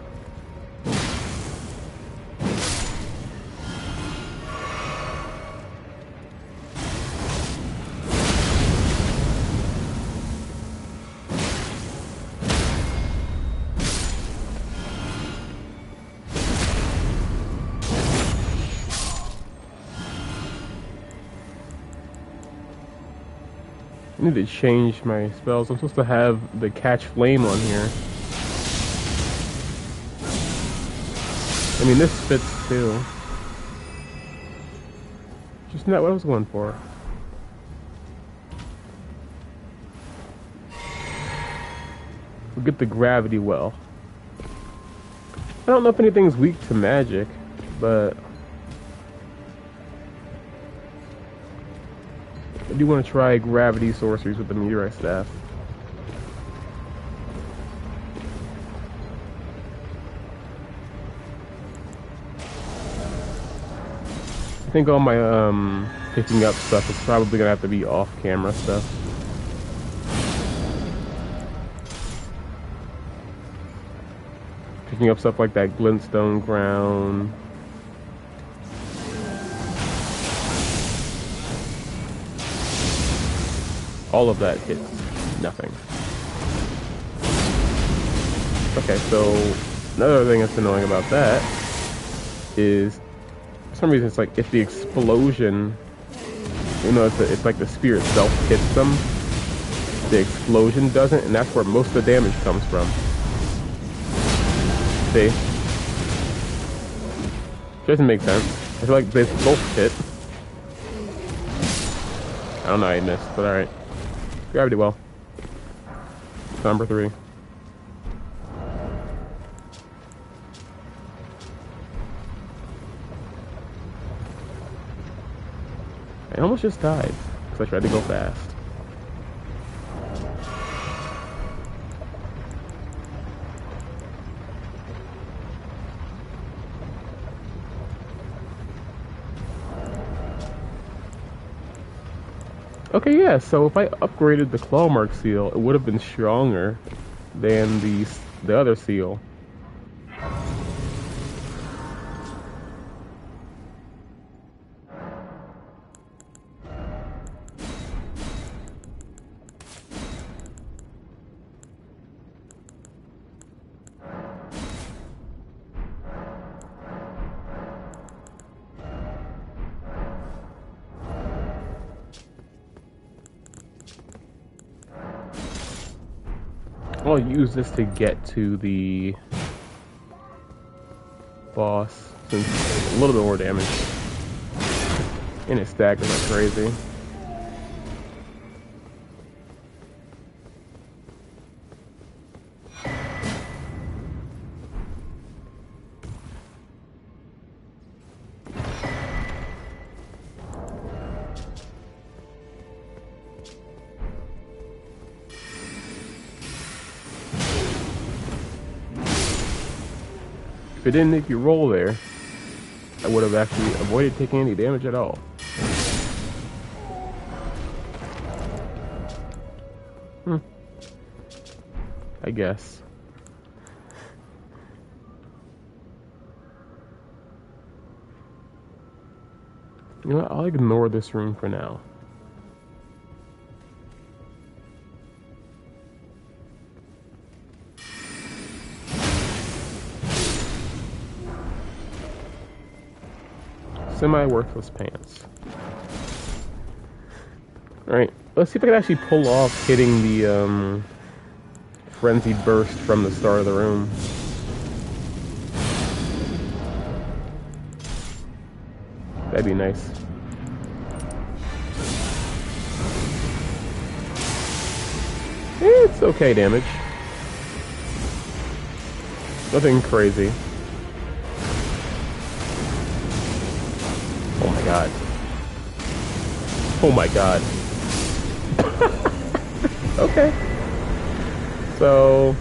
need to change my spells. I'm supposed to have the catch flame on here. I mean, this fits too. Just not what I was going for. We'll get the gravity well. I don't know if anything's weak to magic, but I do want to try gravity sorceries with the meteorite staff. I think all my picking up stuff is probably gonna have to be off-camera stuff. Picking up stuff like that glintstone crown. All of that hits nothing. Okay, so another thing that's annoying about that is for some reason it's like if the explosion, you know, it's like the spear itself hits them, the explosion doesn't, and that's where most of the damage comes from. See? Doesn't make sense. I feel like they both hit. I don't know how I missed, but alright. Gravity well. Number 3. I almost just died because I tried to go fast. Okay, yeah, so if I upgraded the claw mark seal, it would have been stronger than the other seal. I'll use this to get to the boss, since it's a little bit more damage. And it staggers like crazy. If it didn't make you roll there, I would have actually avoided taking any damage at all. I guess. You know what? I'll ignore this room for now. Semi-worthless pants. Alright, let's see if I can actually pull off hitting the frenzied burst from the start of the room. That'd be nice. It's okay damage. Nothing crazy. Oh my god. Oh my god. Okay. So,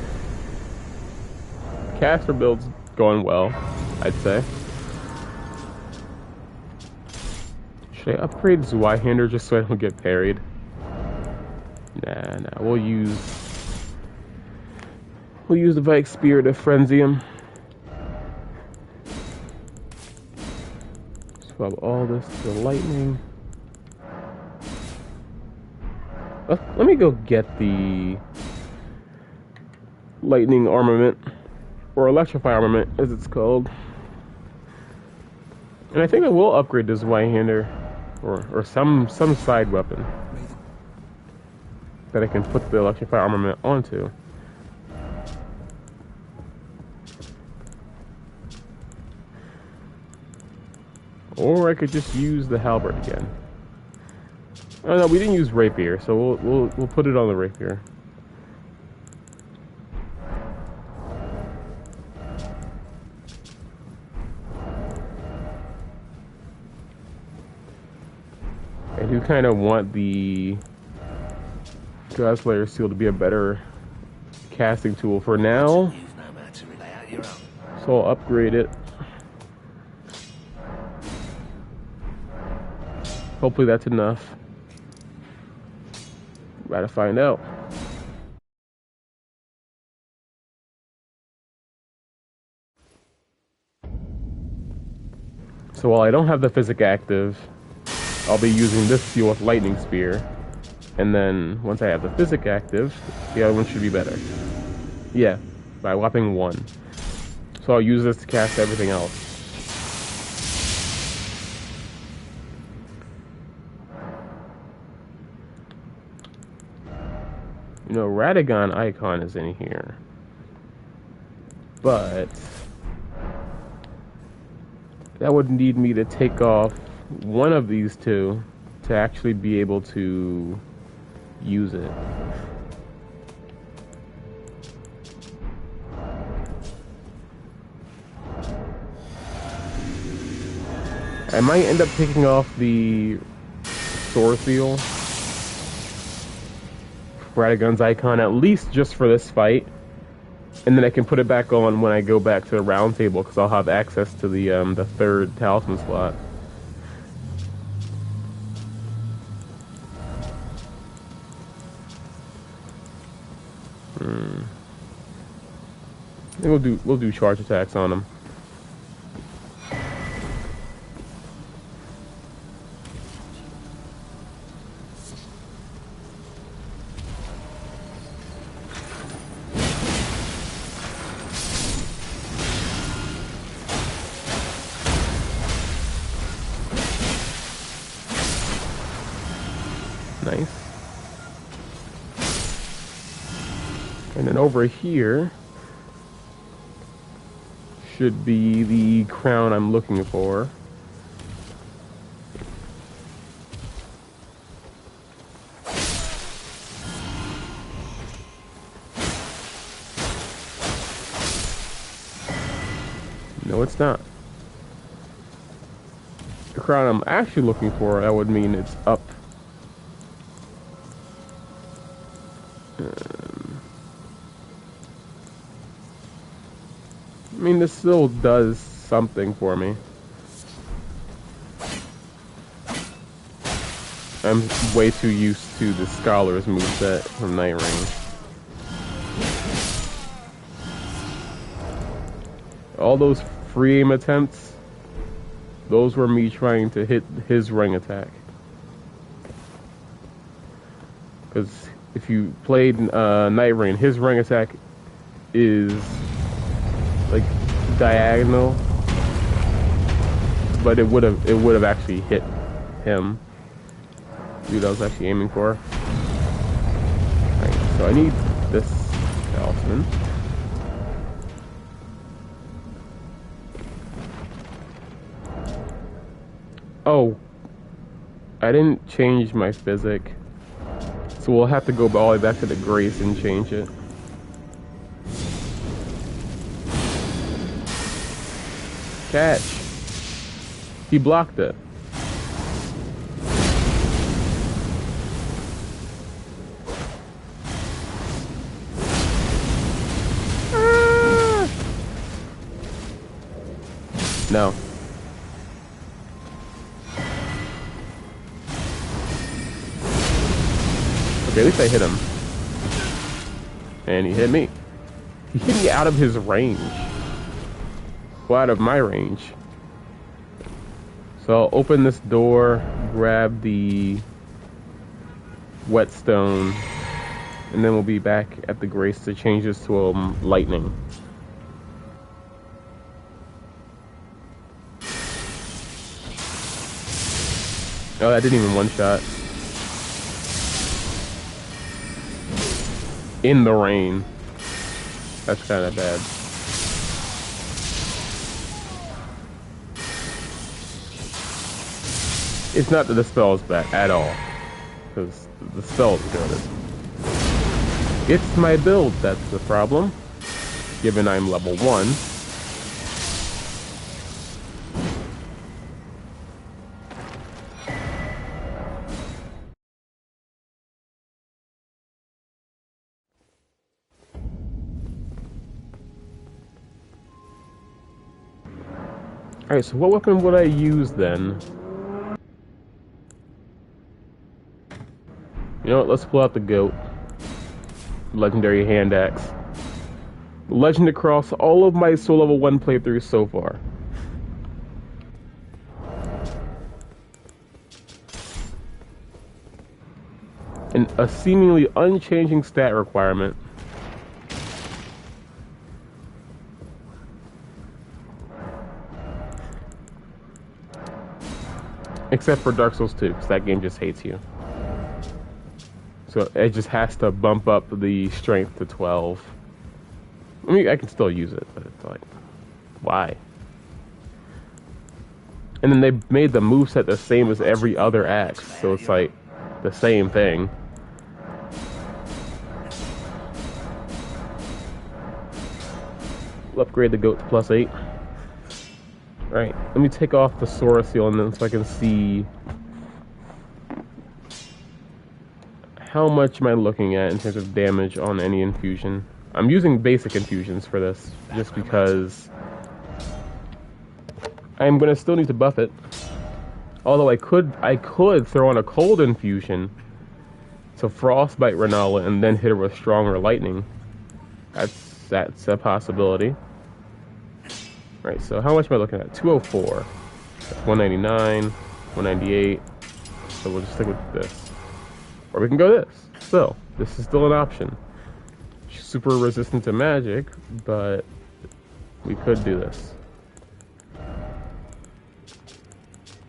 caster build's going well, I'd say. Should I upgrade Zweihander just so I don't get parried? Nah, we'll use the Vike Spear to frenzy him. Swap all this to lightning. Let me go get the lightning armament, or electrify armament as it's called. And I think I will upgrade this Zweihander, or some side weapon. that I can put the electrified armament onto. Or I could just use the halberd again. Oh no, we didn't use rapier, so we'll put it on the rapier. I do kind of want the Godslayer seal to be a better casting tool for now, You've no man to relay out your own. so I'll upgrade it. Hopefully that's enough. About to find out. So while I don't have the physic active, I'll be using this seal with lightning spear. And then once I have the physic active, the other one should be better. Yeah, by a whopping 1. So I'll use this to cast everything else. You know, Radagon icon is in here. But that would need me to take off one of these two to actually be able to use it. I might end up taking off the sword seal, Radagon's icon, at least just for this fight, and then I can put it back on when I go back to the round table, because I'll have access to the third talisman slot. I think we'll do charge attacks on him. Nice. And then over here should be the crown I'm looking for. No, it's not. The crown I'm actually looking for, that would mean it's up. I mean, this still does something for me. I'm way too used to the Scholar's moveset from Night Range. All those free aim attempts, those were me trying to hit his ring attack. Because if you played Night Rain, his ring attack is like diagonal, but it would have actually hit him. Dude, I was actually aiming for. Right, so I need this talisman. Oh, I didn't change my physic, so we'll have to go all the way back to the Grace and change it. Catch. He blocked it. Ah! No. Okay, at least I hit him. And he hit me. He hit me out of his range. Well, out of my range. So I'll open this door, grab the whetstone, and then we'll be back at the Grace to change this to lightning. Oh, that didn't even one shot. in the rain. That's kind of bad. It's not that the spell is bad at all, because the spell is good. It's my build that's the problem, given I'm level 1. Alright, so what weapon would I use then? You know what, let's pull out the goat. Legendary hand axe. Legend across all of my Soul Level 1 playthroughs so far. And a seemingly unchanging stat requirement. Except for Dark Souls 2, because that game just hates you. So it just has to bump up the strength to 12. I mean, I can still use it, but it's like, why? And then they made the moveset the same as every other axe, so it's like the same thing. We'll upgrade the goat to +8. Alright, let me take off the Sora Seal and then so I can see how much am I looking at in terms of damage on any infusion. I'm using basic infusions for this, just because I'm gonna still need to buff it. Although I could throw on a cold infusion, so frostbite Renala and then hit her with stronger lightning. That's a possibility. Right, so how much am I looking at? 204. That's 199, 198. So we'll just stick with this. Or we can go this. So, this is still an option. Super resistant to magic, but we could do this.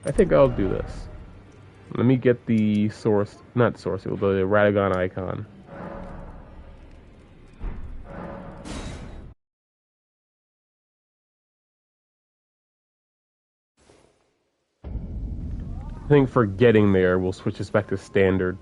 I think I'll do this. Let me get the source, not source, the Radagon icon. I think for getting there, we'll switch this back to standard.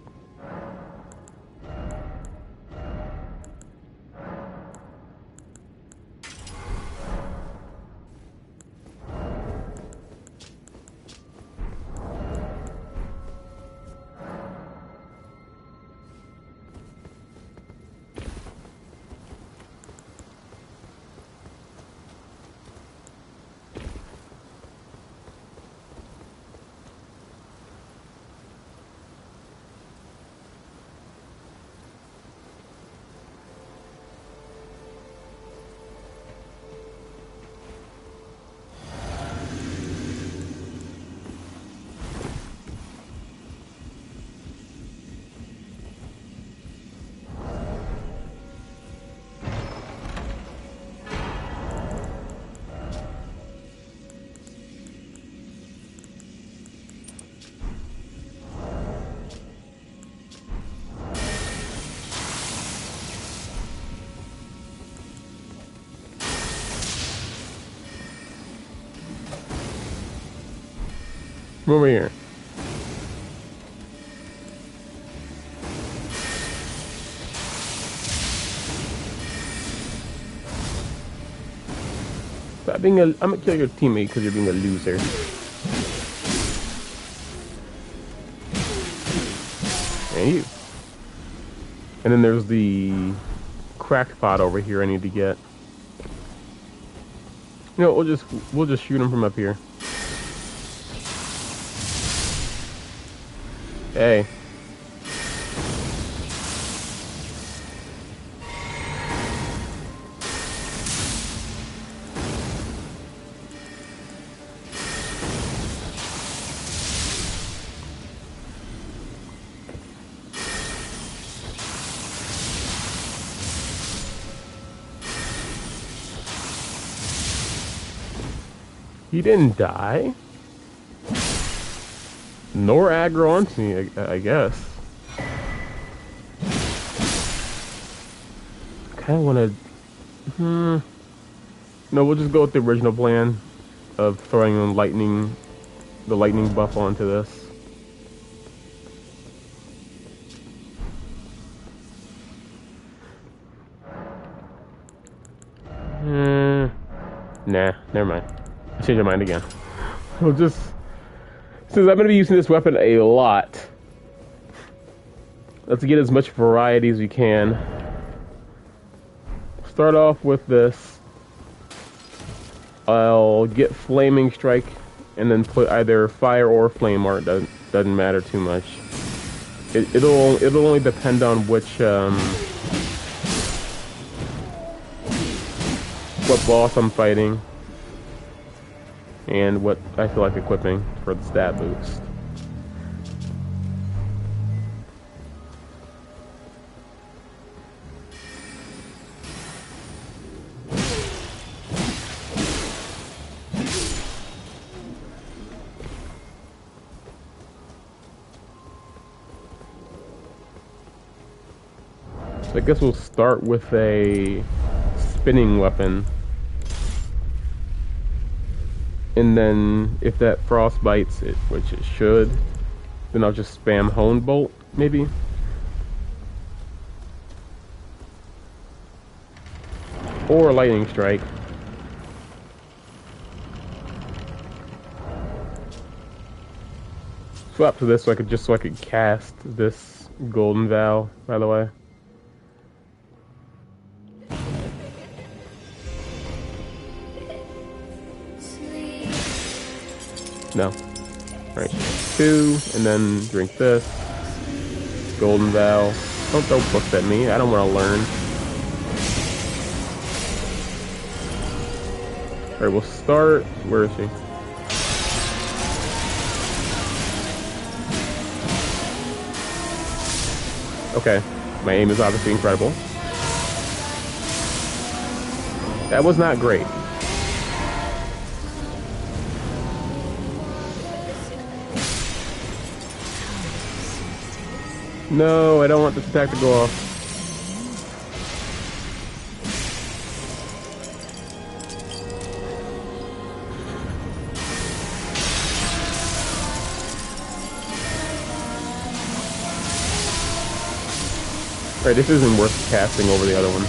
Come over here. Stop being I'm gonna kill your teammate because you're being a loser. And you. And then there's the crackpot over here I need to get. You know, we'll just shoot him from up here. Hey. He didn't die. Nor aggro onto me, I guess. kind of want to. No, we'll just go with the original plan of throwing the lightning buff onto this. Nah, never mind. I changed my mind again. We'll just, since I'm going to be using this weapon a lot, let's get as much variety as we can. Start off with this. I'll get Flaming Strike and then put either Fire or Flame Art. Doesn't matter too much. It'll only depend on which what boss I'm fighting and what I feel like equipping for the stat boost. So I guess we'll start with a spinning weapon. And then if that frost bites it, which it should, then I'll just spam Hone Bolt, maybe. Or Lightning Strike. Swap to this so I could cast this Golden Vow, by the way. No. Alright, 2, and then drink this. Golden Vow. Don't throw books at me, I don't want to learn. Alright, we'll start. Where is she? Okay, my aim is obviously incredible. That was not great. No, I don't want this attack to go off. Alright, this isn't worth casting over the other one.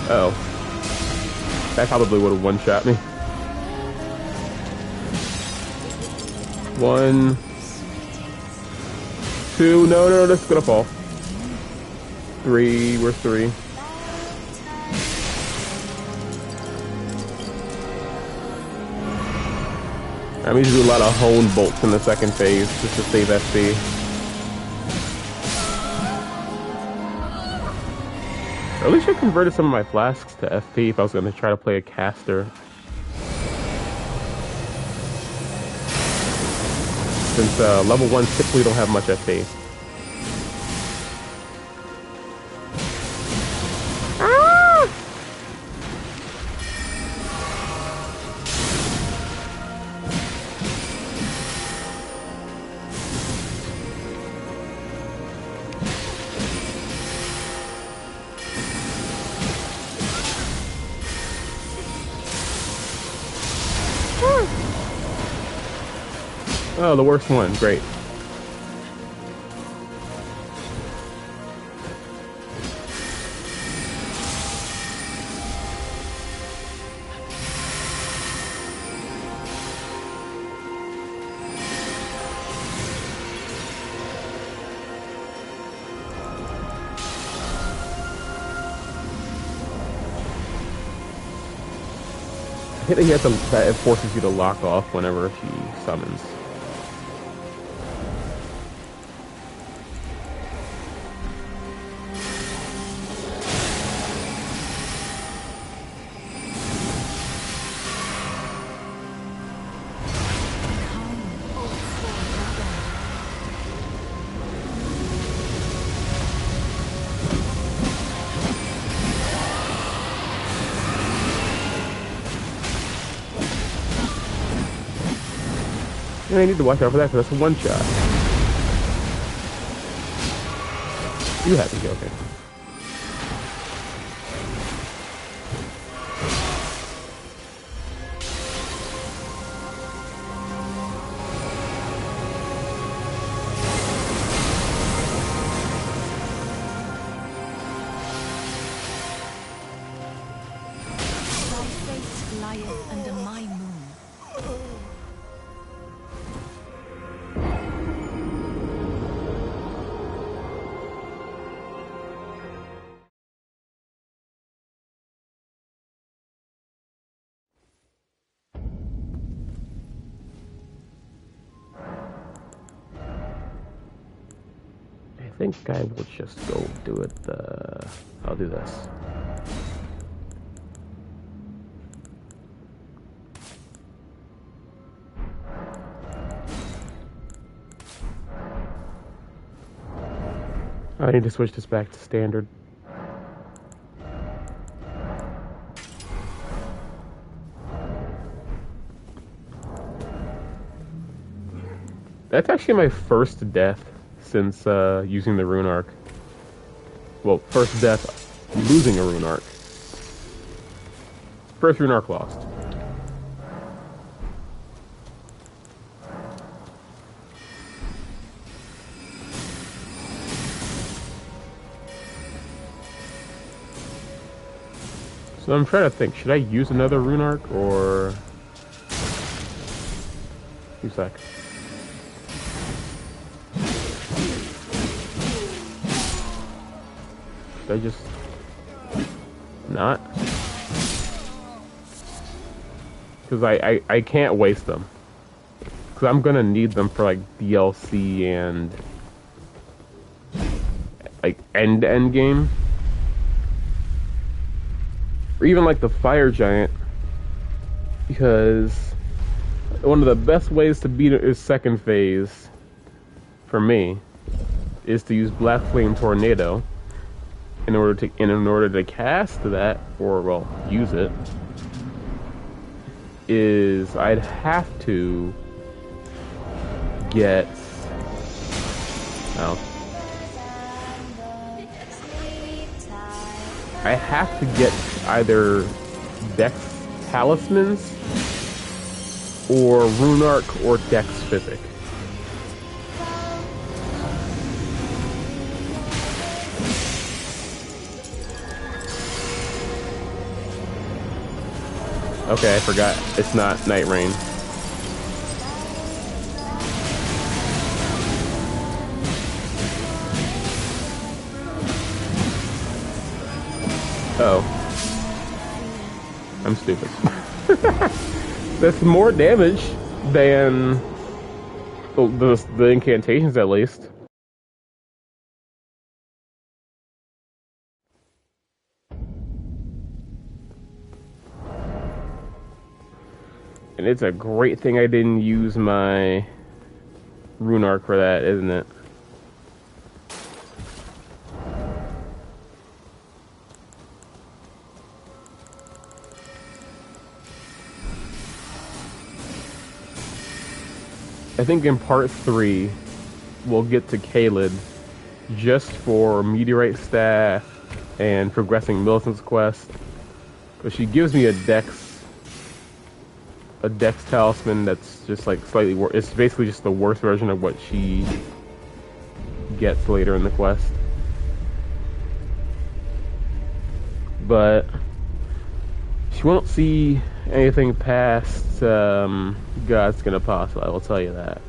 Uh-oh. That probably would have one-shot me. 1... 2, no, that's gonna fall. 3, where's 3? I need to do a lot of Hone Bolts in the second phase just to save SP. Or at least I converted some of my flasks to FP if I was gonna try to play a caster. Since level 1s typically don't have much FP. Ah! Oh, the worst one. Great. I think that it forces you to lock off whenever he summons. And I need to watch out for that because that's a one-shot. You have to go, okay. under my moon. I think I will just go do it. I'll do this. I need to switch this back to standard. That's actually my first death since using the rune arc. Well, first death losing a rune arc. First rune arc lost. So I'm trying to think, should I use another rune arc or... 2 seconds. Should I just not? Because I can't waste them. Because I'm gonna need them for like DLC and like end game. Or even like the fire giant. Because one of the best ways to beat it is second phase for me is to use Black Flame Tornado. In order to cast that, or well, use it, is I'd have to get I have to get either Dex Talismans or Rune Arc or Dex Physic. Okay, I forgot. It's not Night Rain. Oh. I'm stupid. That's more damage than the incantations, at least. And it's a great thing I didn't use my rune arc for that, isn't it? I think in part 3, we'll get to Caelid just for Meteorite Staff and progressing Millicent's quest. But she gives me a Dex Talisman that's just like slightly worse. It's basically just the worst version of what she gets later in the quest. But she won't see anything past God's Gonna Apostle, I will tell you that.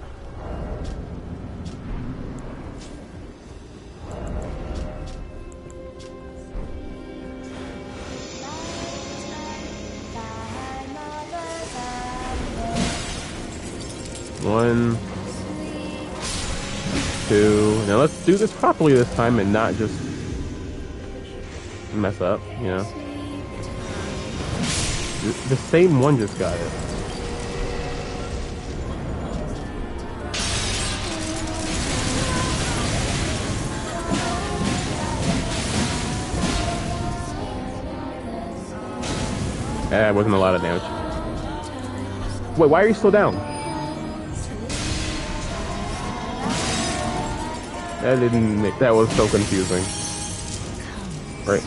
One, two. Now let's do this properly this time and not just mess up, you know. The same one just got it. That wasn't a lot of damage. Wait, why are you still down? That was so confusing. Right.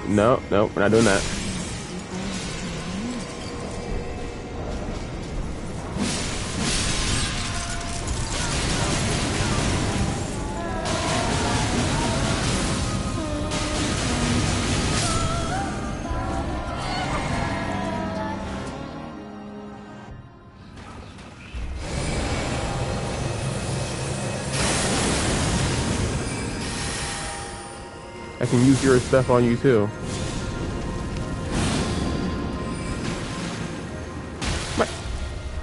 No, we're not doing that. can use your stuff on you too.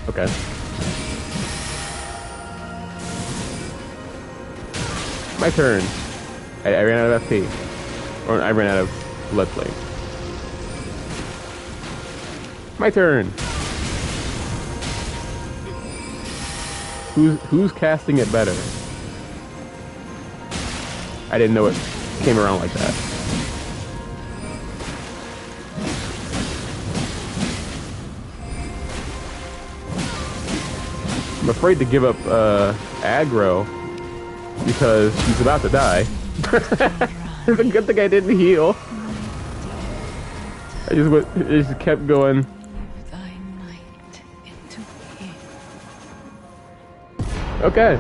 Okay. My turn. I ran out of FP. Or I ran out of blood flame. My turn. Who's casting it better? I didn't know it came around like that. I'm afraid to give up aggro because she's about to die. It's a good thing I didn't heal. I just kept going. Okay.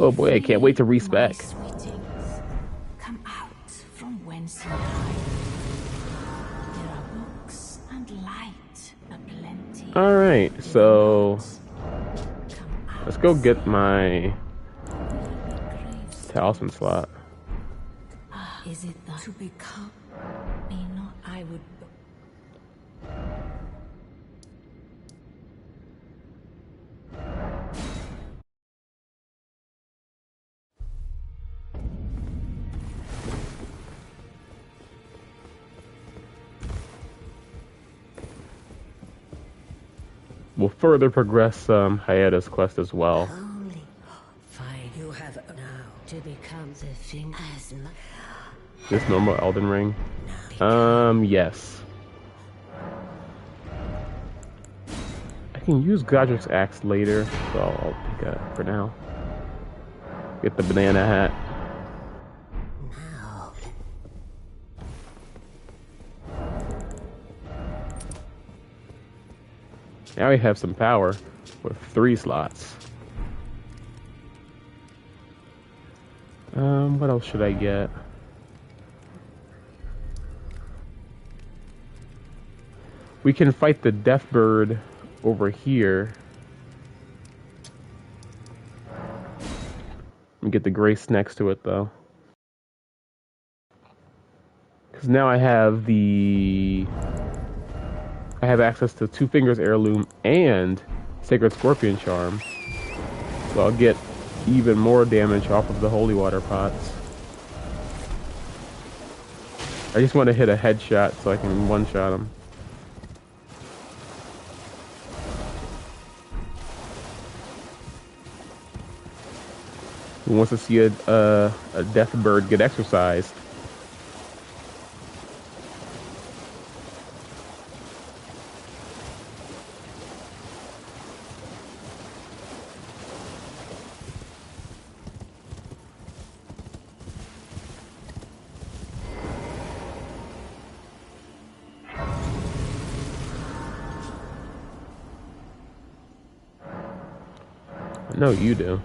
Oh boy, I can't wait to respec. Come out from whence ye hide. There are books and light aplenty. Alright, so let's go get my talisman slot. Is it that to become? May not I would. We'll further progress Hiatus quest as well. Only fine. You have now to become the thing as much. This normal Elden Ring? Yes. I can use Godric's axe later, so I'll pick up for now. Get the banana hat. Now we have some power with 3 slots. What else should I get? We can fight the death bird over here. Let me get the grace next to it though. Because now I have access to Two Fingers Heirloom and Sacred Scorpion Charm. So I'll get even more damage off of the holy water pots. I just want to hit a headshot so I can one-shot him. Who wants to see a death bird get exercised? No, you do.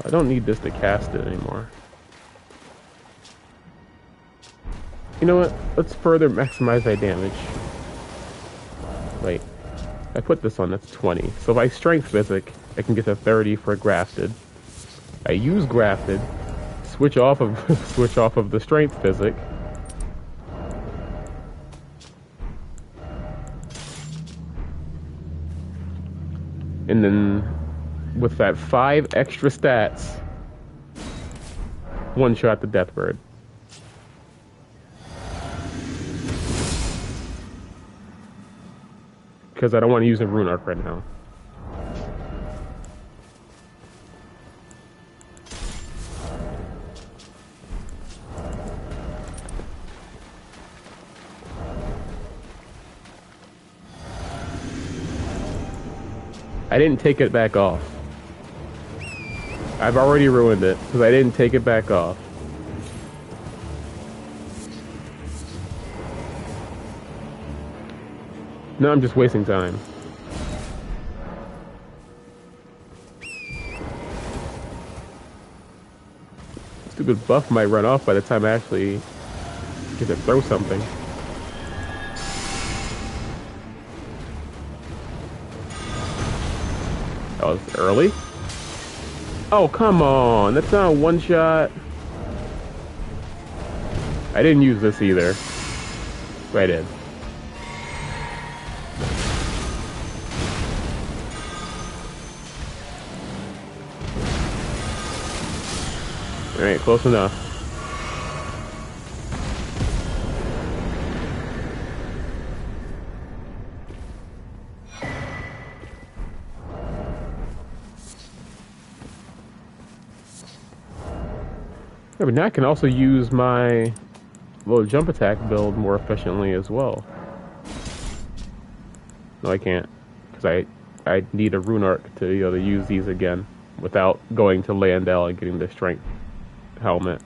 I don't need this to cast it anymore. You know what? Let's further maximize my damage. Wait. I put this on, that's 20. So if I strength physic, I can get to 30 for grafted. I use grafted, switch off of the strength physic. And then with that 5 extra stats, one shot the death bird. Because I don't want to use a rune arc right now. I didn't take it back off. I've already ruined it because I didn't take it back off. No, I'm just wasting time. Stupid buff might run off by the time I actually get to throw something. That was early? Oh, come on. That's not a one shot. I didn't use this either. But I did. Alright, close enough. Yeah, but now I can also use my little jump attack build more efficiently as well. No, I can't, because I need a rune arc to be able to use these again without going to Landell and getting the strength helmet.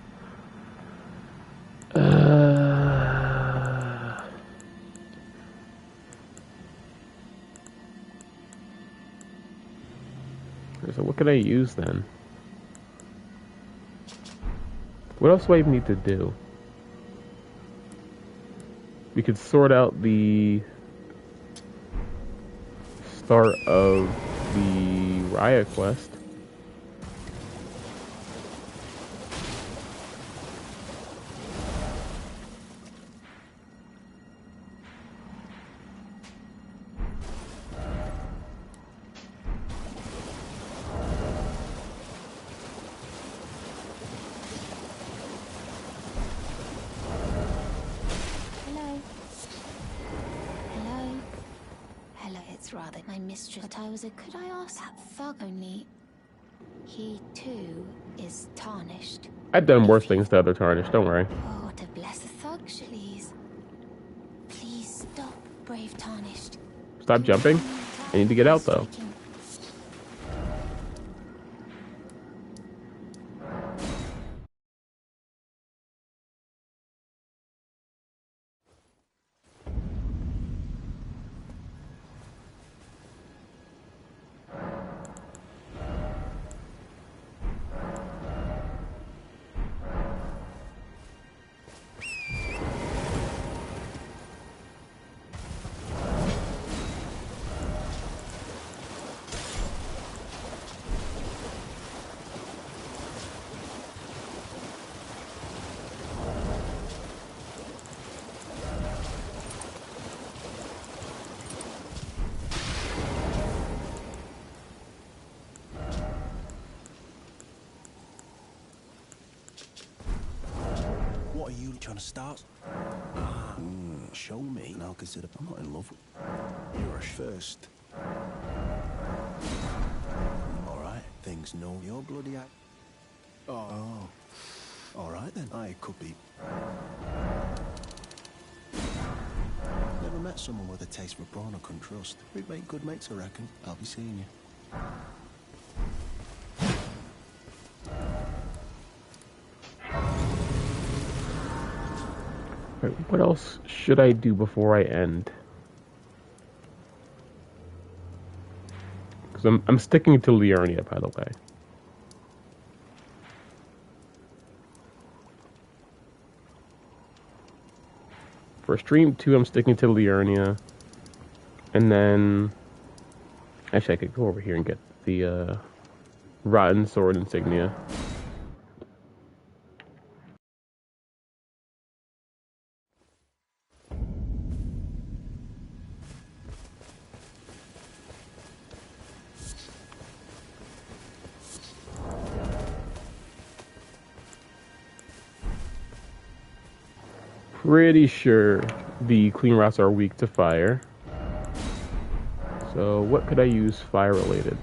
So what could I use then? What else do I even need to do? We could sort out the start of the Raya quest. Rather, my mistress, but I was a. Could I ask that thug only? He too is tarnished. I've done worse things to other tarnished, don't worry. Oh, to bless the thug, please. Please stop, brave tarnished. Stop jumping? I need to get out though. What are you trying to start? Show me, and I'll consider. I'm not in love with. You're a first. All right, things know your bloody act. Oh. All right then. I could be. Never met someone with a taste for brawn I couldn't trust. We'd make good mates, I reckon. I'll be seeing you. Right, what else should I do before I end? Because I'm sticking to Liurnia, by the way. For stream 2, I'm sticking to Liurnia. And then... Actually, I could go over here and get the Rotten Sword insignia. Pretty sure the clean rots are weak to fire. So what could I use fire related?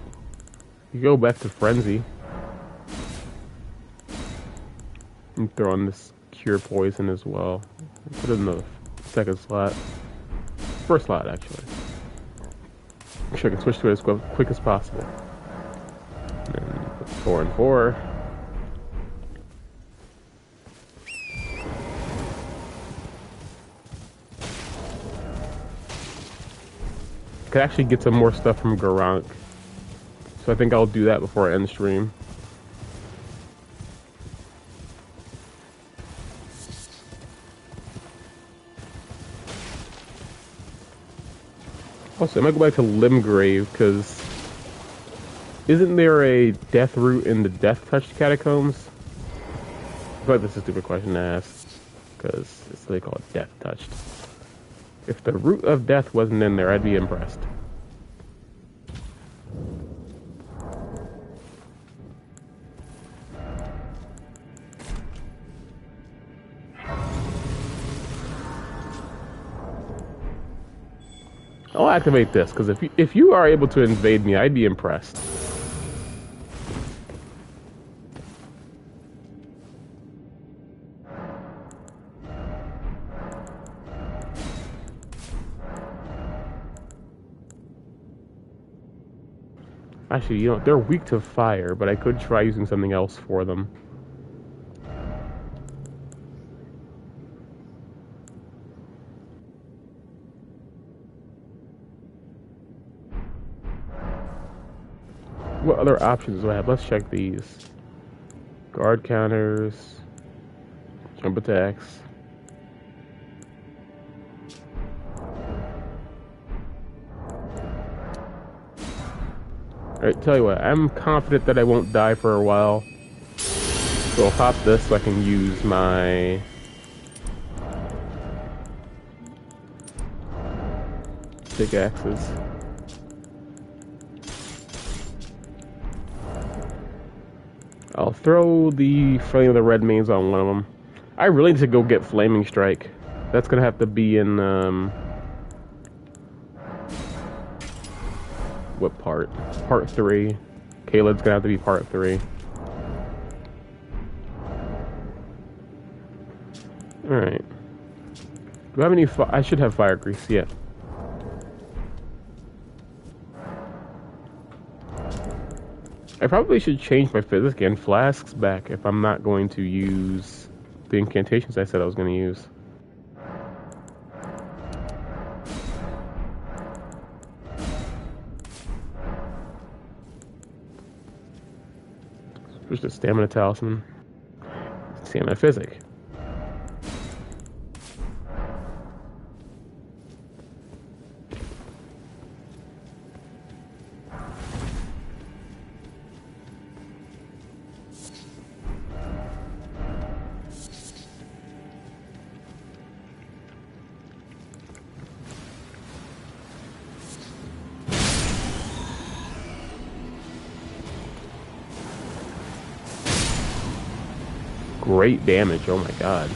You go back to Frenzy. And throw on this cure poison as well. Put it in the second slot. First slot actually. Make sure I can switch to it as quick as possible. And 4 and 4. could actually get some more stuff from Garank. So I think I'll do that before I end stream. Also, I might go back to Limgrave, because isn't there a death route in the Death Touched catacombs? I feel like this is a stupid question to ask, because it's they call it Death Touched. If the root of death wasn't in there, I'd be impressed. I'll activate this, because if you are able to invade me, I'd be impressed. Actually, you know, they're weak to fire, but I could try using something else for them. What other options do I have? Let's check these. Guard counters, jump attacks. Alright, tell you what, I'm confident that I won't die for a while. So I'll pop this so I can use my pickaxes. I'll throw the Flame of the Red Mains on one of them. I really need to go get Flaming Strike. That's gonna have to be in, what part? Part 3. Caleb's gonna have to be part 3. Alright. Do I have any I should have fire grease, yeah. I probably should change my physics and flasks back if I'm not going to use the incantations I said I was going to use. Just a stamina talisman. Stamina physic. Great damage, oh my god.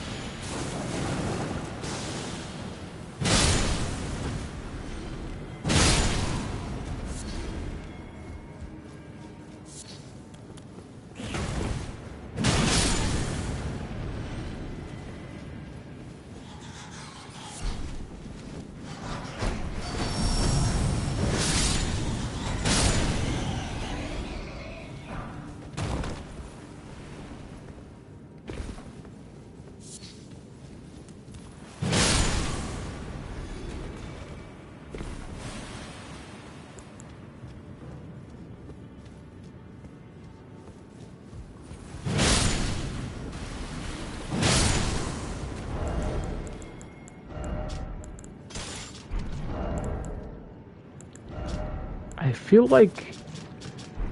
I feel like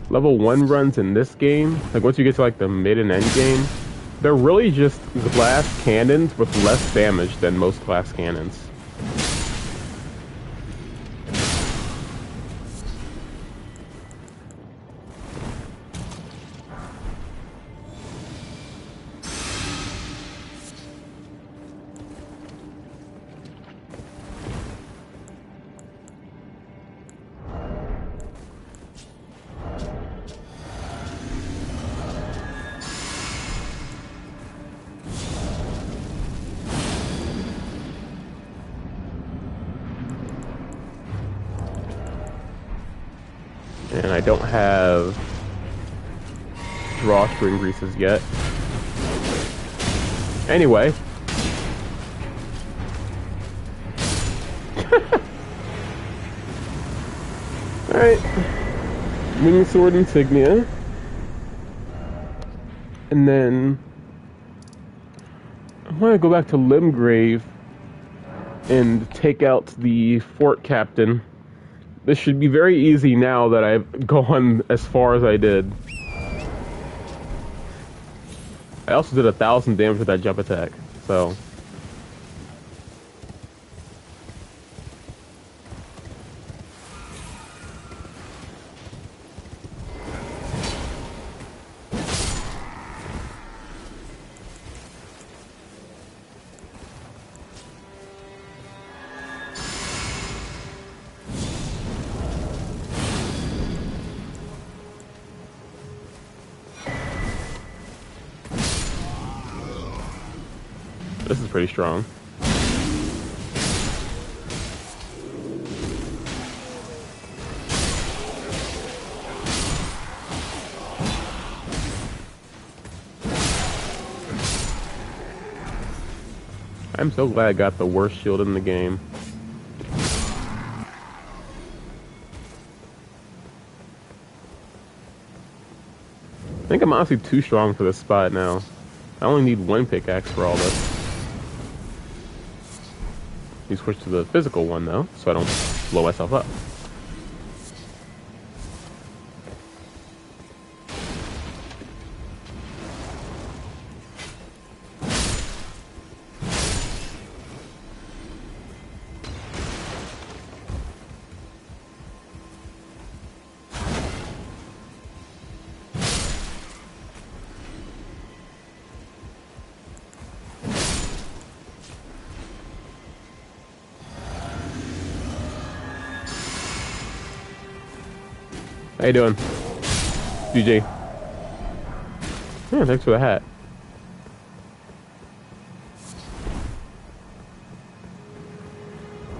level 1 runs in this game, like once you get to like the mid and end game, they're really just glass cannons with less damage than most glass cannons. And I don't have drawstring greases yet. Anyway. Alright. Winged Sword Insignia. And then I want to go back to Limgrave and take out the fort captain. This should be very easy now that I've gone as far as I did. I also did 1,000 damage with that jump attack, so... This is pretty strong. I'm so glad I got the worst shield in the game. I think I'm honestly too strong for this spot now. I only need one pickaxe for all this. You switch to the physical one though, so I don't blow myself up. How you doing? GG. Yeah, thanks for the hat.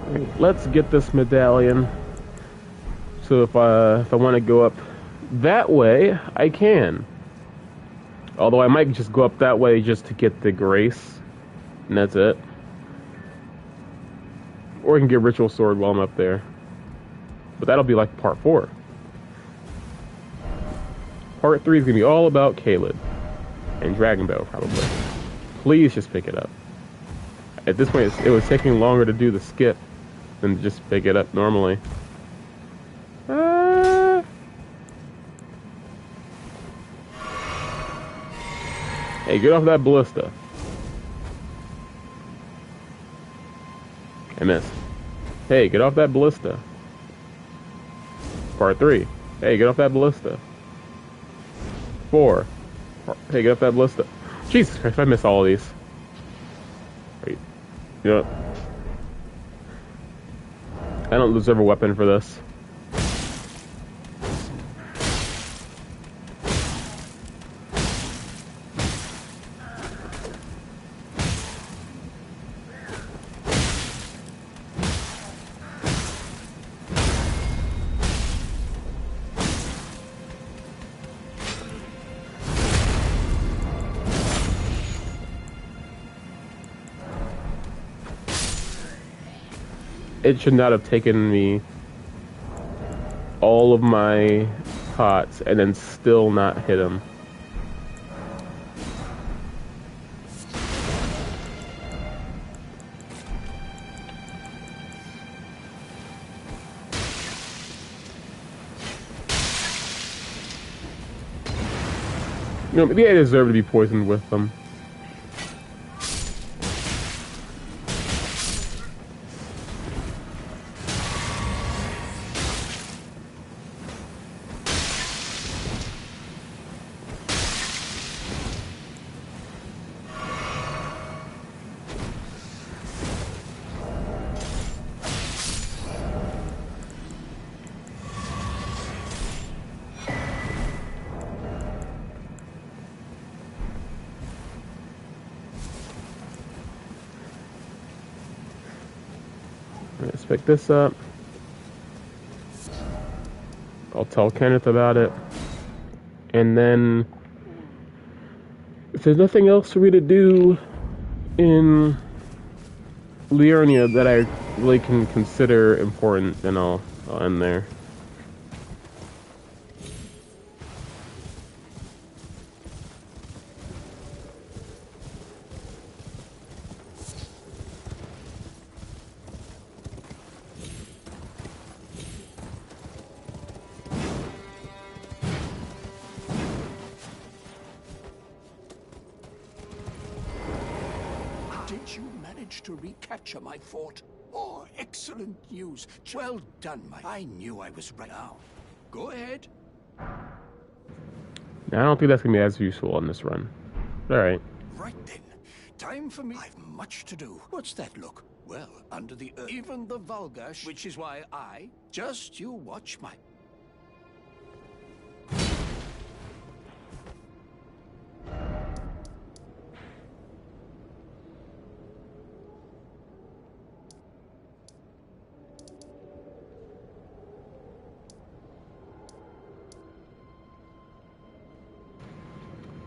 Right, let's get this medallion. So if I want to go up that way, I can. Although I might just go up that way just to get the grace, and that's it. Or I can get Ritual Sword while I'm up there. But that'll be like part 4. Part 3 is going to be all about Caelid. And Dragon Bow, probably. Please just pick it up. At this point, it was taking longer to do the skip than to just pick it up normally. Hey, get off that ballista. I missed. Hey, get off that ballista. Part 3. Hey, get off that ballista. 4. Hey, get off that ballista. Jesus Christ, I missed all of these. Wait. You know what? I don't deserve a weapon for this. It should not have taken me all of my pots and then still not hit him. You know, maybe I deserve to be poisoned with them. Let's pick this up. I'll tell Kenneth about it. And then, if there's nothing else for me to do in Liurnia that I really can consider important, then I'll end there. Did you manage to recapture my fort? Oh, excellent news. Well done, I knew I was right now. Go ahead. Now, I don't think that's going to be as useful on this run. Alright. Right then. Time for me. I've much to do. What's that look? Well, under the earth, even the vulgar, which is why you watch my...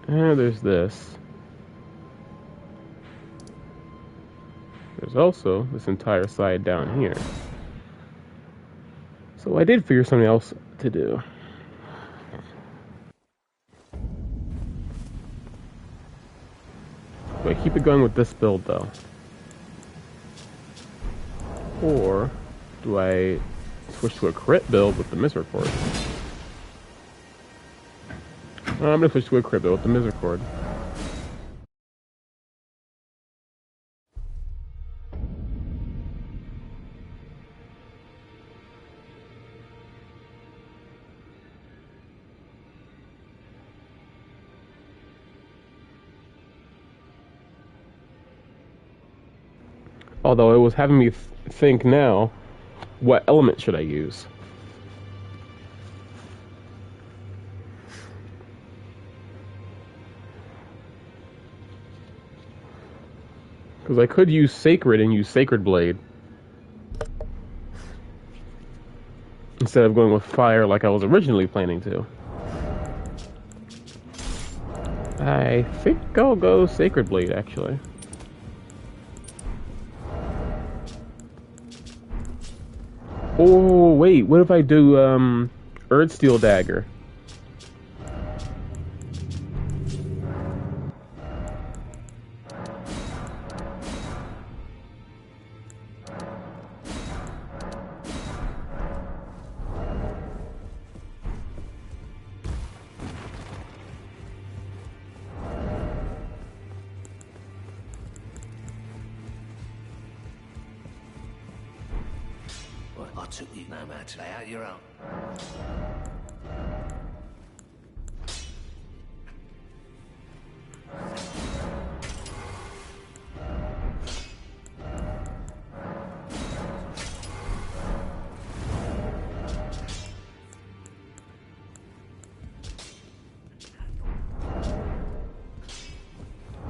And there's this. There's also this entire side down here. So I did figure something else to do. Do I keep it going with this build though? Or do I switch to a crit build with the misericord? I'm gonna switch to a crit build with the misericord. Although it was having me think now, what element should I use? Because I could use Sacred and use Sacred Blade. Instead of going with Fire like I was originally planning to. I think I'll go Sacred Blade, actually. Oh, wait, what if I do, Earthsteel Dagger? Well, I took you no matter. Lay out your own.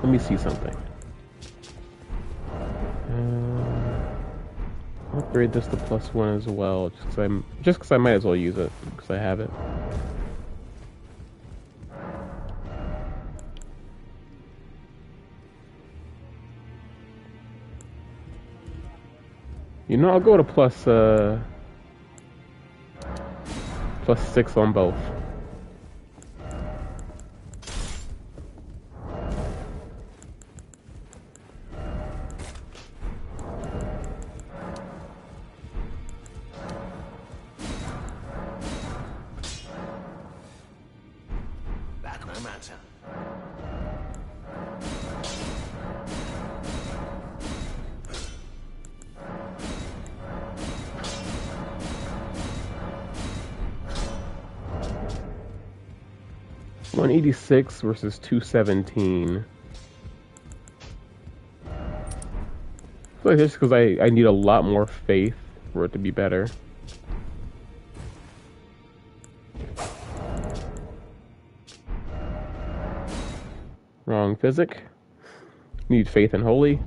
Let me see something. Upgrade this to +1 as well, just because I might as well use it because I have it. You know, I'll go to +6 on both. No matter. 186 versus 217. I feel like just because I need a lot more faith for it to be better. Wrong physic. Need faith and holy.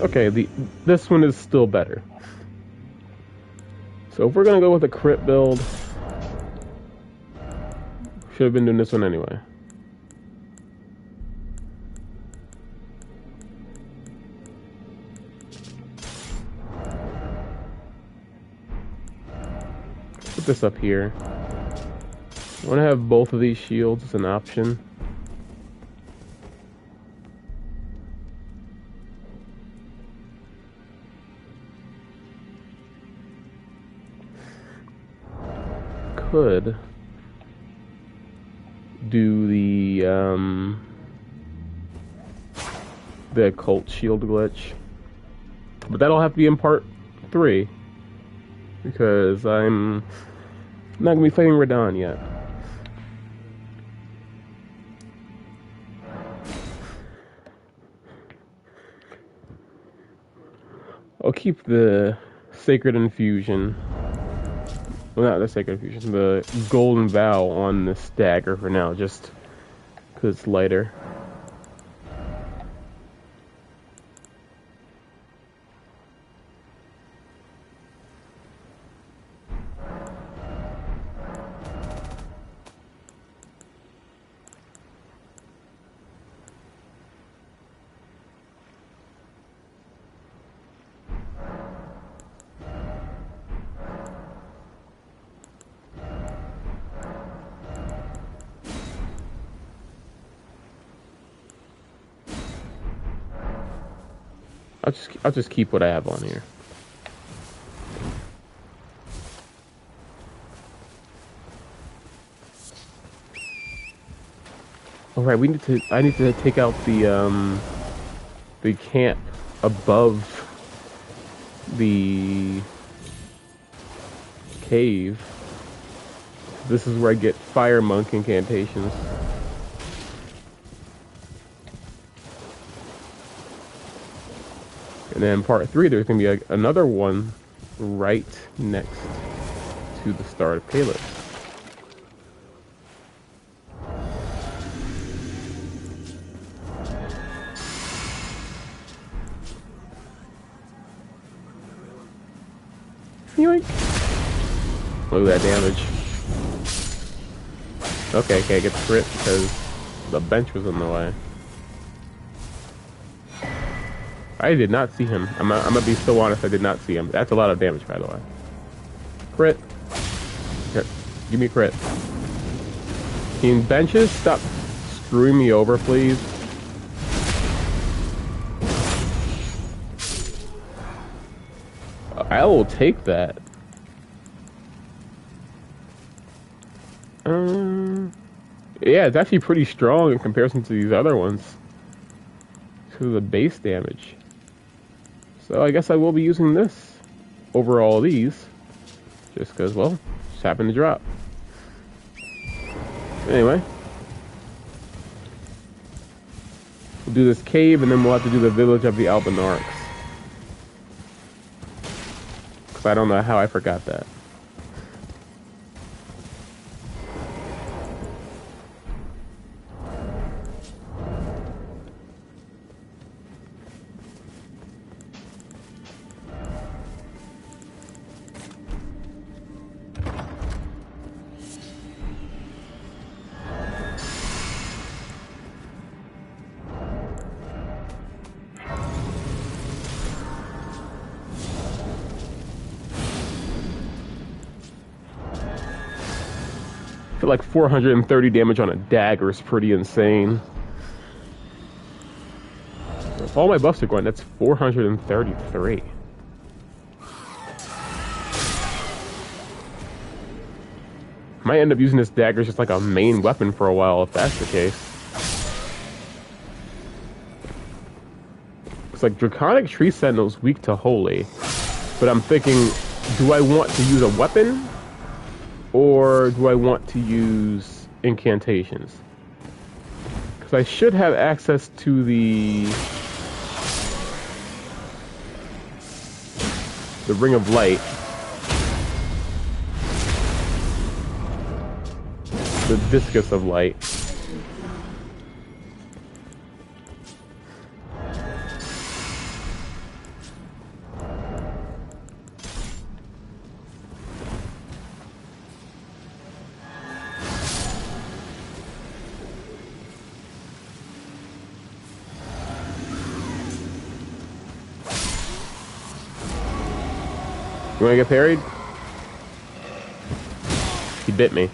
Okay, this one is still better. So if we're gonna go with a crit build, should have been doing this one anyway. Put this up here. I want to have both of these shields as an option. Could do the occult shield glitch, but that'll have to be in part 3 because I'm not gonna be fighting Radon yet. I'll keep the Sacred Infusion. Well, not the Sacred Infusion, the Golden Vow on this dagger for now, just because it's lighter. I'll just keep what I have on here. All right, I need to take out the camp above the cave. This is where I get fire monk incantations. And then part 3, there's going to be another one right next to the start of Calyx. Yoink. Look at that damage. Okay, can't get the crit because the bench was in the way. I did not see him. I'm gonna be so honest, I did not see him. That's a lot of damage, by the way. Crit. Here, give me a crit. Can benches stop screwing me over, please? I will take that. Yeah, it's actually pretty strong in comparison to these other ones. To the base damage. So I guess I will be using this over all these. Just because, well, just happened to drop. Anyway. We'll do this cave and then we'll have to do the village of the Albinarchs. Because I don't know how I forgot that. Like 430 damage on a dagger is pretty insane. If all my buffs are going, that's 433. Might end up using this dagger as just like a main weapon for a while if that's the case. It's like Draconic Tree Sentinel's weak to Holy, but I'm thinking, do I want to use a weapon? Or do I want to use incantations? Because I should have access to the Ring of Light. The Discus of Light. You wanna get parried? He bit me.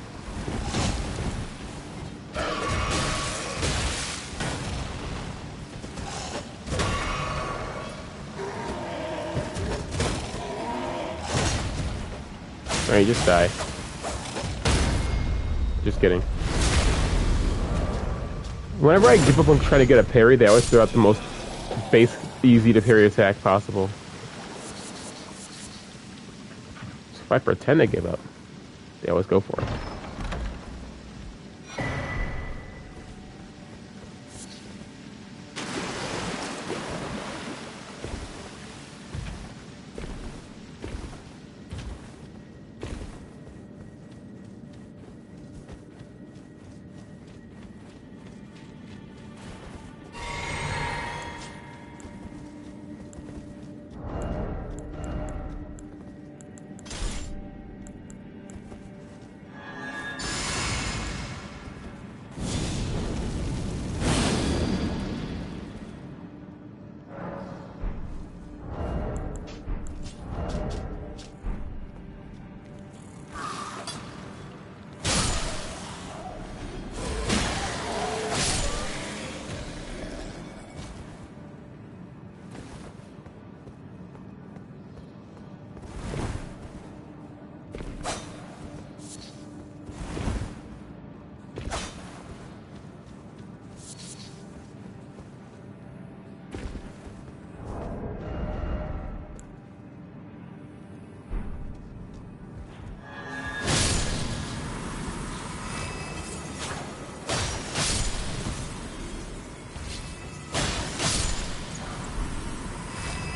Alright, just die. Just kidding. Whenever I give up on trying to get a parry, they always throw out the most base, easy to parry attack possible. So if I pretend to give up, they always go for it.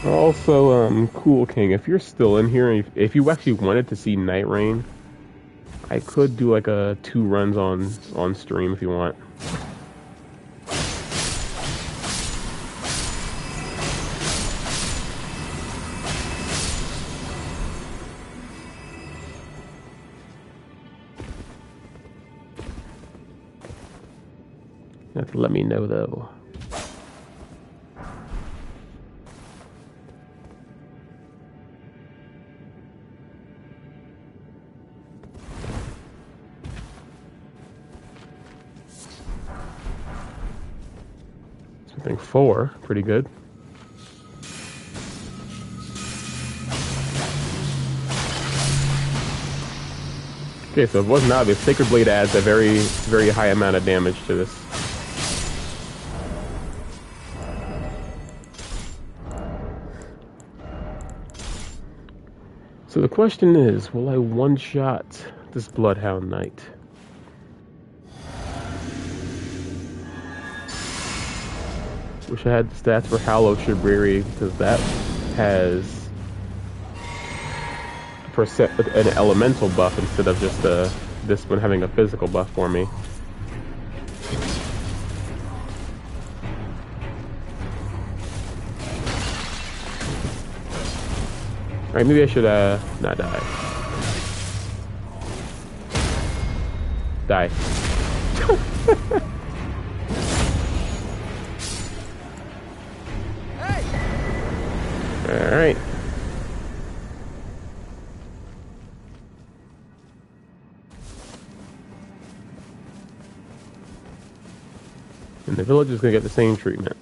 Also, Cool King, if you're still in here, if you actually wanted to see Night Rain, I could do like a 2 runs on stream if you want. You have to let me know though. I think 4, pretty good. Okay, so if it wasn't obvious, Sacred Blade adds a very, very high amount of damage to this. So the question is, will I one-shot this Bloodhound Knight? Wish I had the stats for Hallow Shabriri, because that has an elemental buff instead of just this one having a physical buff for me. Alright, maybe I should not die. Die. Alright. And the village is going to get the same treatment.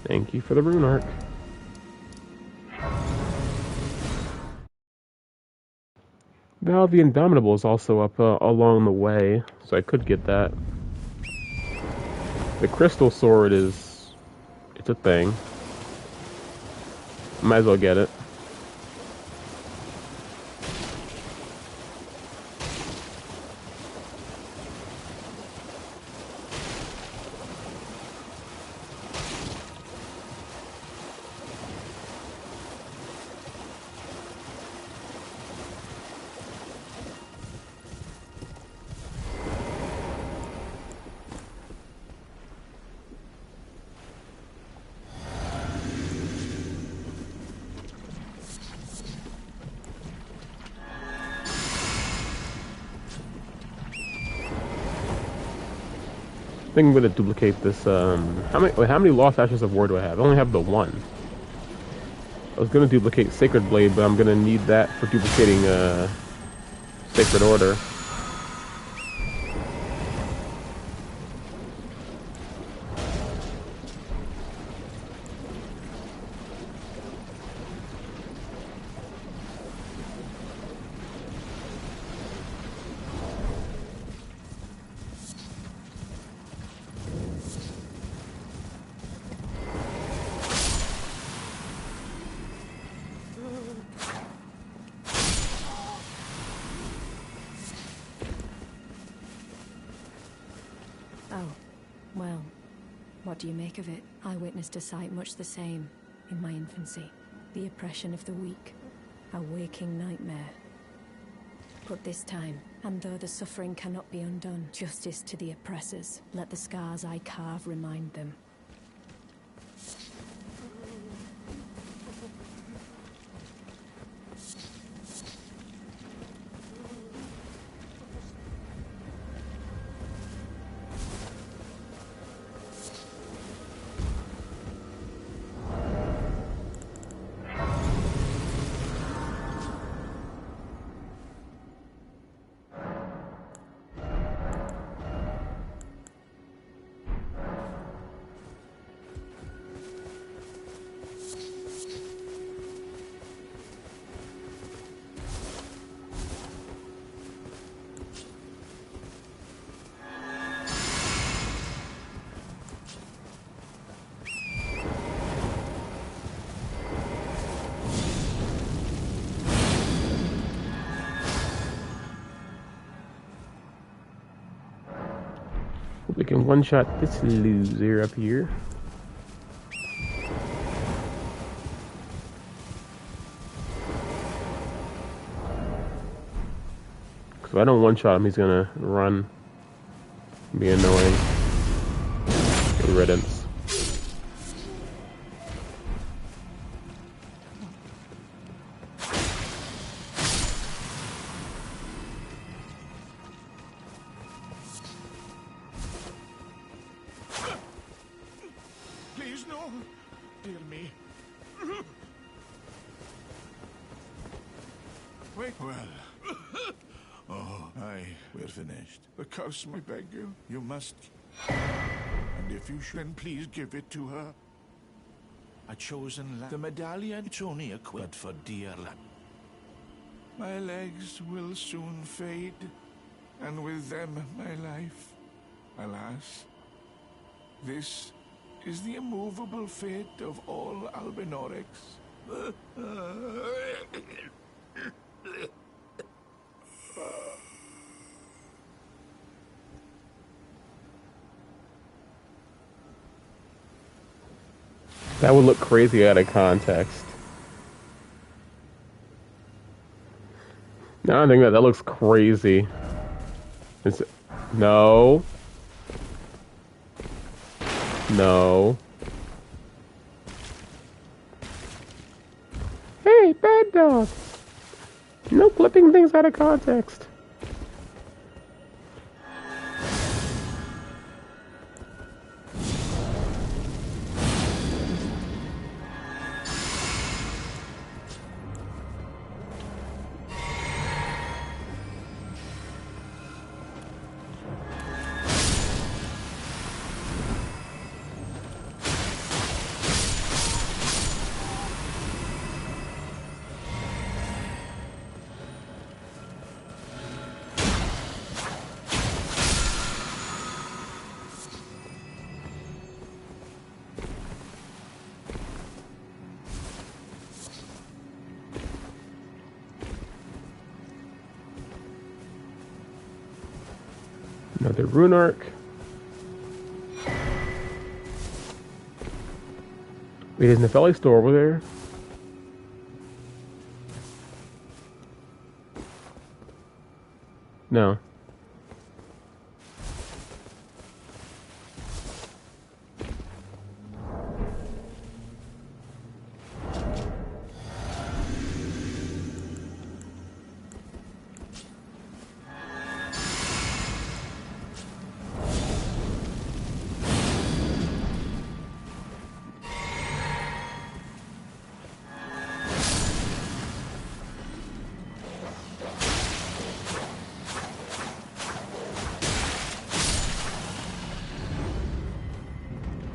Thank you for the rune arc. Now the Indomitable is also up along the way, so I could get that. The Crystal Sword it's a thing. Might as well get it. I think I'm gonna duplicate this. How many Lost Ashes of War do I have? I only have the 1. I was gonna duplicate Sacred Blade, but I'm gonna need that for duplicating Sacred Order. Oh, well, what do you make of it? I witnessed a sight much the same in my infancy. The oppression of the weak. A waking nightmare. But this time, and though the suffering cannot be undone, justice to the oppressors. Let the scars I carve remind them. We can one-shot this loser up here. Because if I don't one-shot him, he's gonna run. Be annoying. Good riddance. Please, no. Dear me. Wait. Well. Oh, we're finished. The curse, I beg you. You must. And if you should, then please give it to her. A chosen lamb. The medallion, it's only a quid for dear lamb. My legs will soon fade, and with them my life. Alas, this is the immovable fate of all Albinorics. That would look crazy out of context. No, I think that looks crazy. It's, no. No. Hey, bad dog. No flipping things out of context. Another rune arc. Wait, isn't the Felly store over there? No.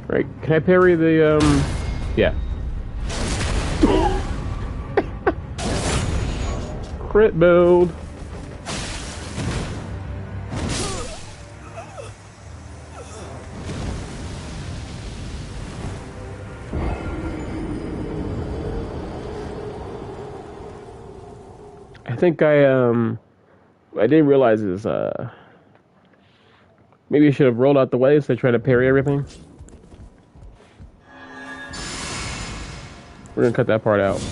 Right, can I parry the, yeah. Crit build. I think I didn't realize his Maybe I should have rolled out the way instead of trying to parry everything. We're gonna cut that part out.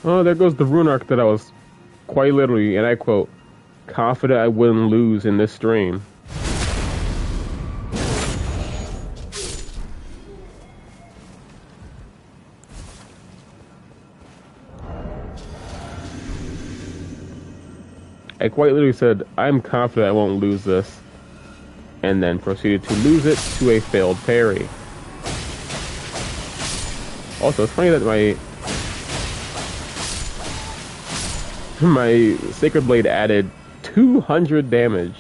Oh, there goes the rune arc that I was quite literally, and I quote, confident I wouldn't lose in this stream. I quite literally said, I'm confident I won't lose this, and then proceeded to lose it to a failed parry. Also, it's funny that my Sacred Blade added 200 damage.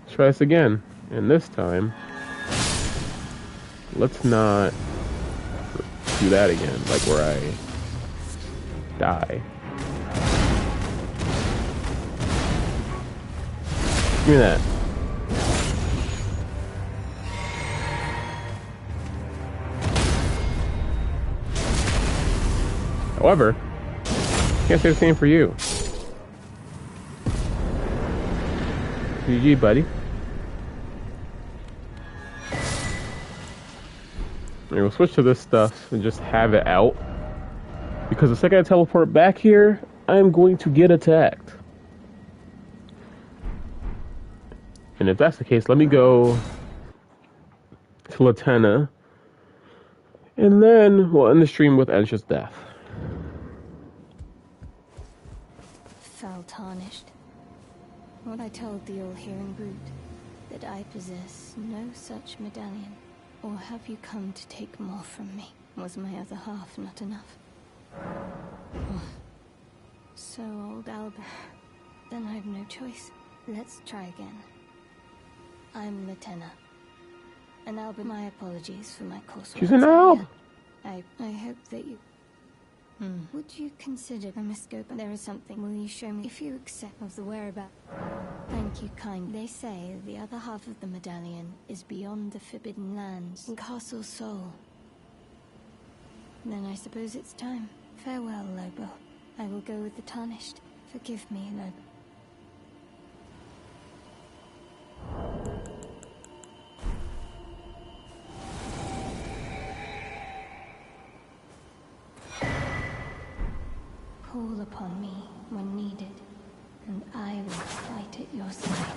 Let's try this again, and this time, let's not do that again, like where I die. Give me that. However, can't say the same for you. GG, buddy. And we'll switch to this stuff and just have it out. Because the second I teleport back here, I'm going to get attacked. And if that's the case, let me go to Latenna. And then we'll end the stream with Ansha's death. Foul tarnished. What I told the all-hearing brute, that I possess no such medallion. Or have you come to take more from me? Was my other half not enough? Oh, so old Albert. Then I've no choice. Let's try again. I'm Latenna. And Albert, my apologies for my course. She's an Alb. I hope that you... Would you consider I must go, but there is something. Will you show me if you accept of the whereabouts? Thank you, kind. They say the other half of the medallion is beyond the Forbidden Lands in Castle Sol. Then I suppose it's time. Farewell, Lobo. I will go with the Tarnished. Forgive me, Lobo. Call upon me when needed, and I will fight at your side.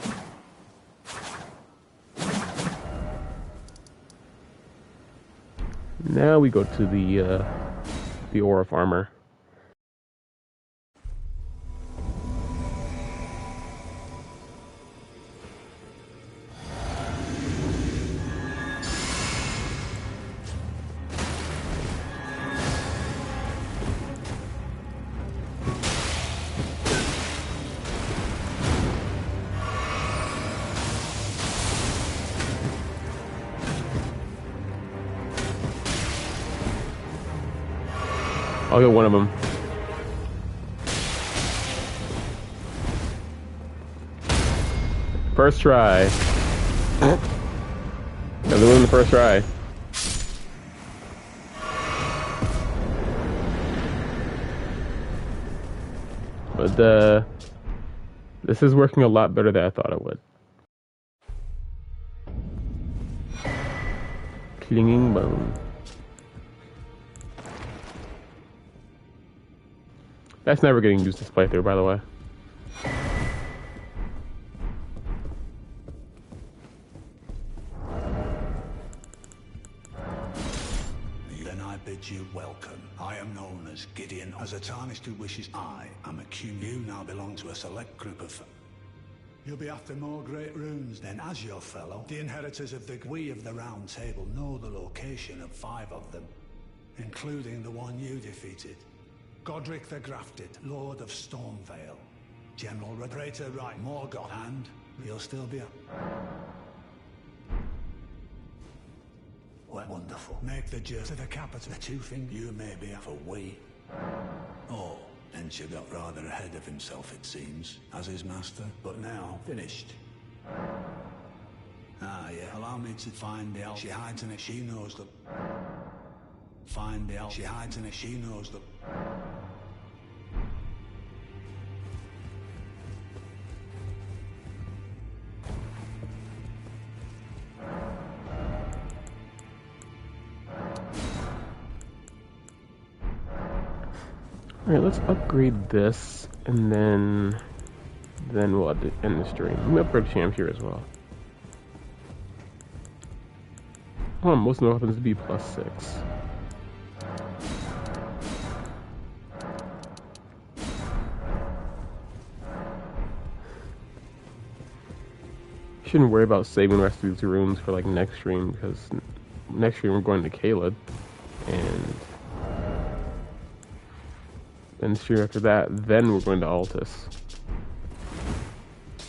Now we go to the Aura Farmer. I'll get one of them. First try. Gotta win the first try. But this is working a lot better than I thought it would. Clinging bone. That's never getting used this playthrough, by the way. Then I bid you welcome. I am known as Gideon. As a Tarnished who wishes, I am a Q. You now belong to a select group of... You'll be after more great runes, then as your fellow, the inheritors of the... We of the Round Table know the location of 5 of them, including the one you defeated. Godric the Grafted, Lord of Stormvale. General Praetor Right, Morgoth, and he'll still be up. Well, wonderful. Make the journey to the capital. The two things you may be for we. Oh, Ensha got rather ahead of himself, it seems, as his master, but now finished. Ah, yeah. Allow me to find the elf. She hides in it. She knows the. Find the elf. She hides in it. She knows the. Alright, let's upgrade this, and then we'll have to end the stream. I'm gonna upgrade Champ here as well. I want most of the weapons to be +6. Shouldn't worry about saving the rest of these runes for like next stream, because next stream we're going to Caelid, and then the stream after that, then we're going to Altus.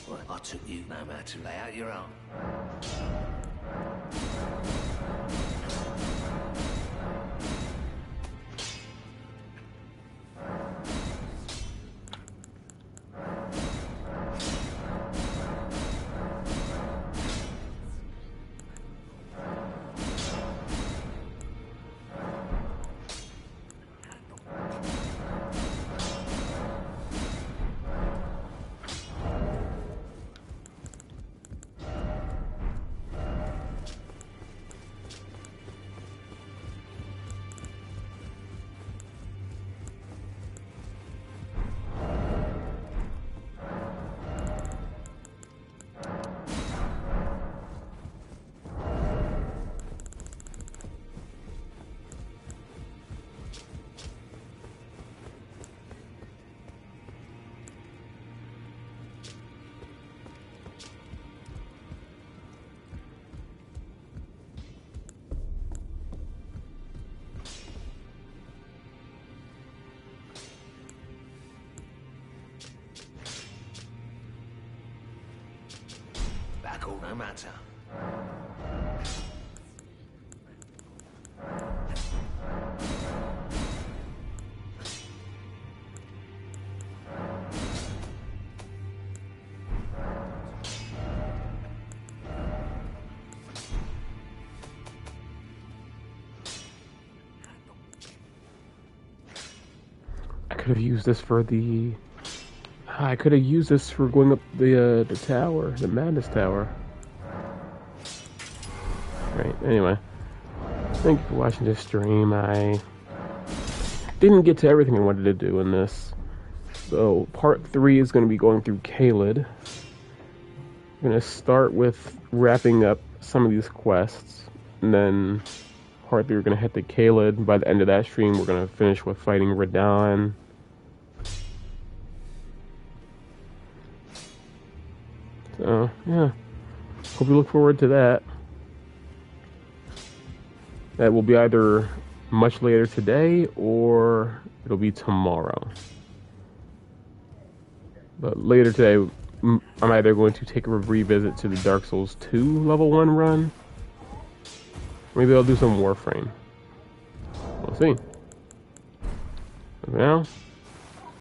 Well, I took you no matter to lay out your own. No matter. I could have used this for the. I could have used this for going up the tower, the Madness Tower. Right, anyway. Thank you for watching this stream. I didn't get to everything I wanted to do in this. So, part 3 is going to be going through Caelid. I'm going to start with wrapping up some of these quests. And then, part 3 we're going to head to Caelid. By the end of that stream, we're going to finish with fighting Radahn. So, yeah. Hope you look forward to that. That will be either much later today or it'll be tomorrow. But later today, I'm either going to take a revisit to the Dark Souls 2 level 1 run. Maybe I'll do some Warframe. We'll see. For now,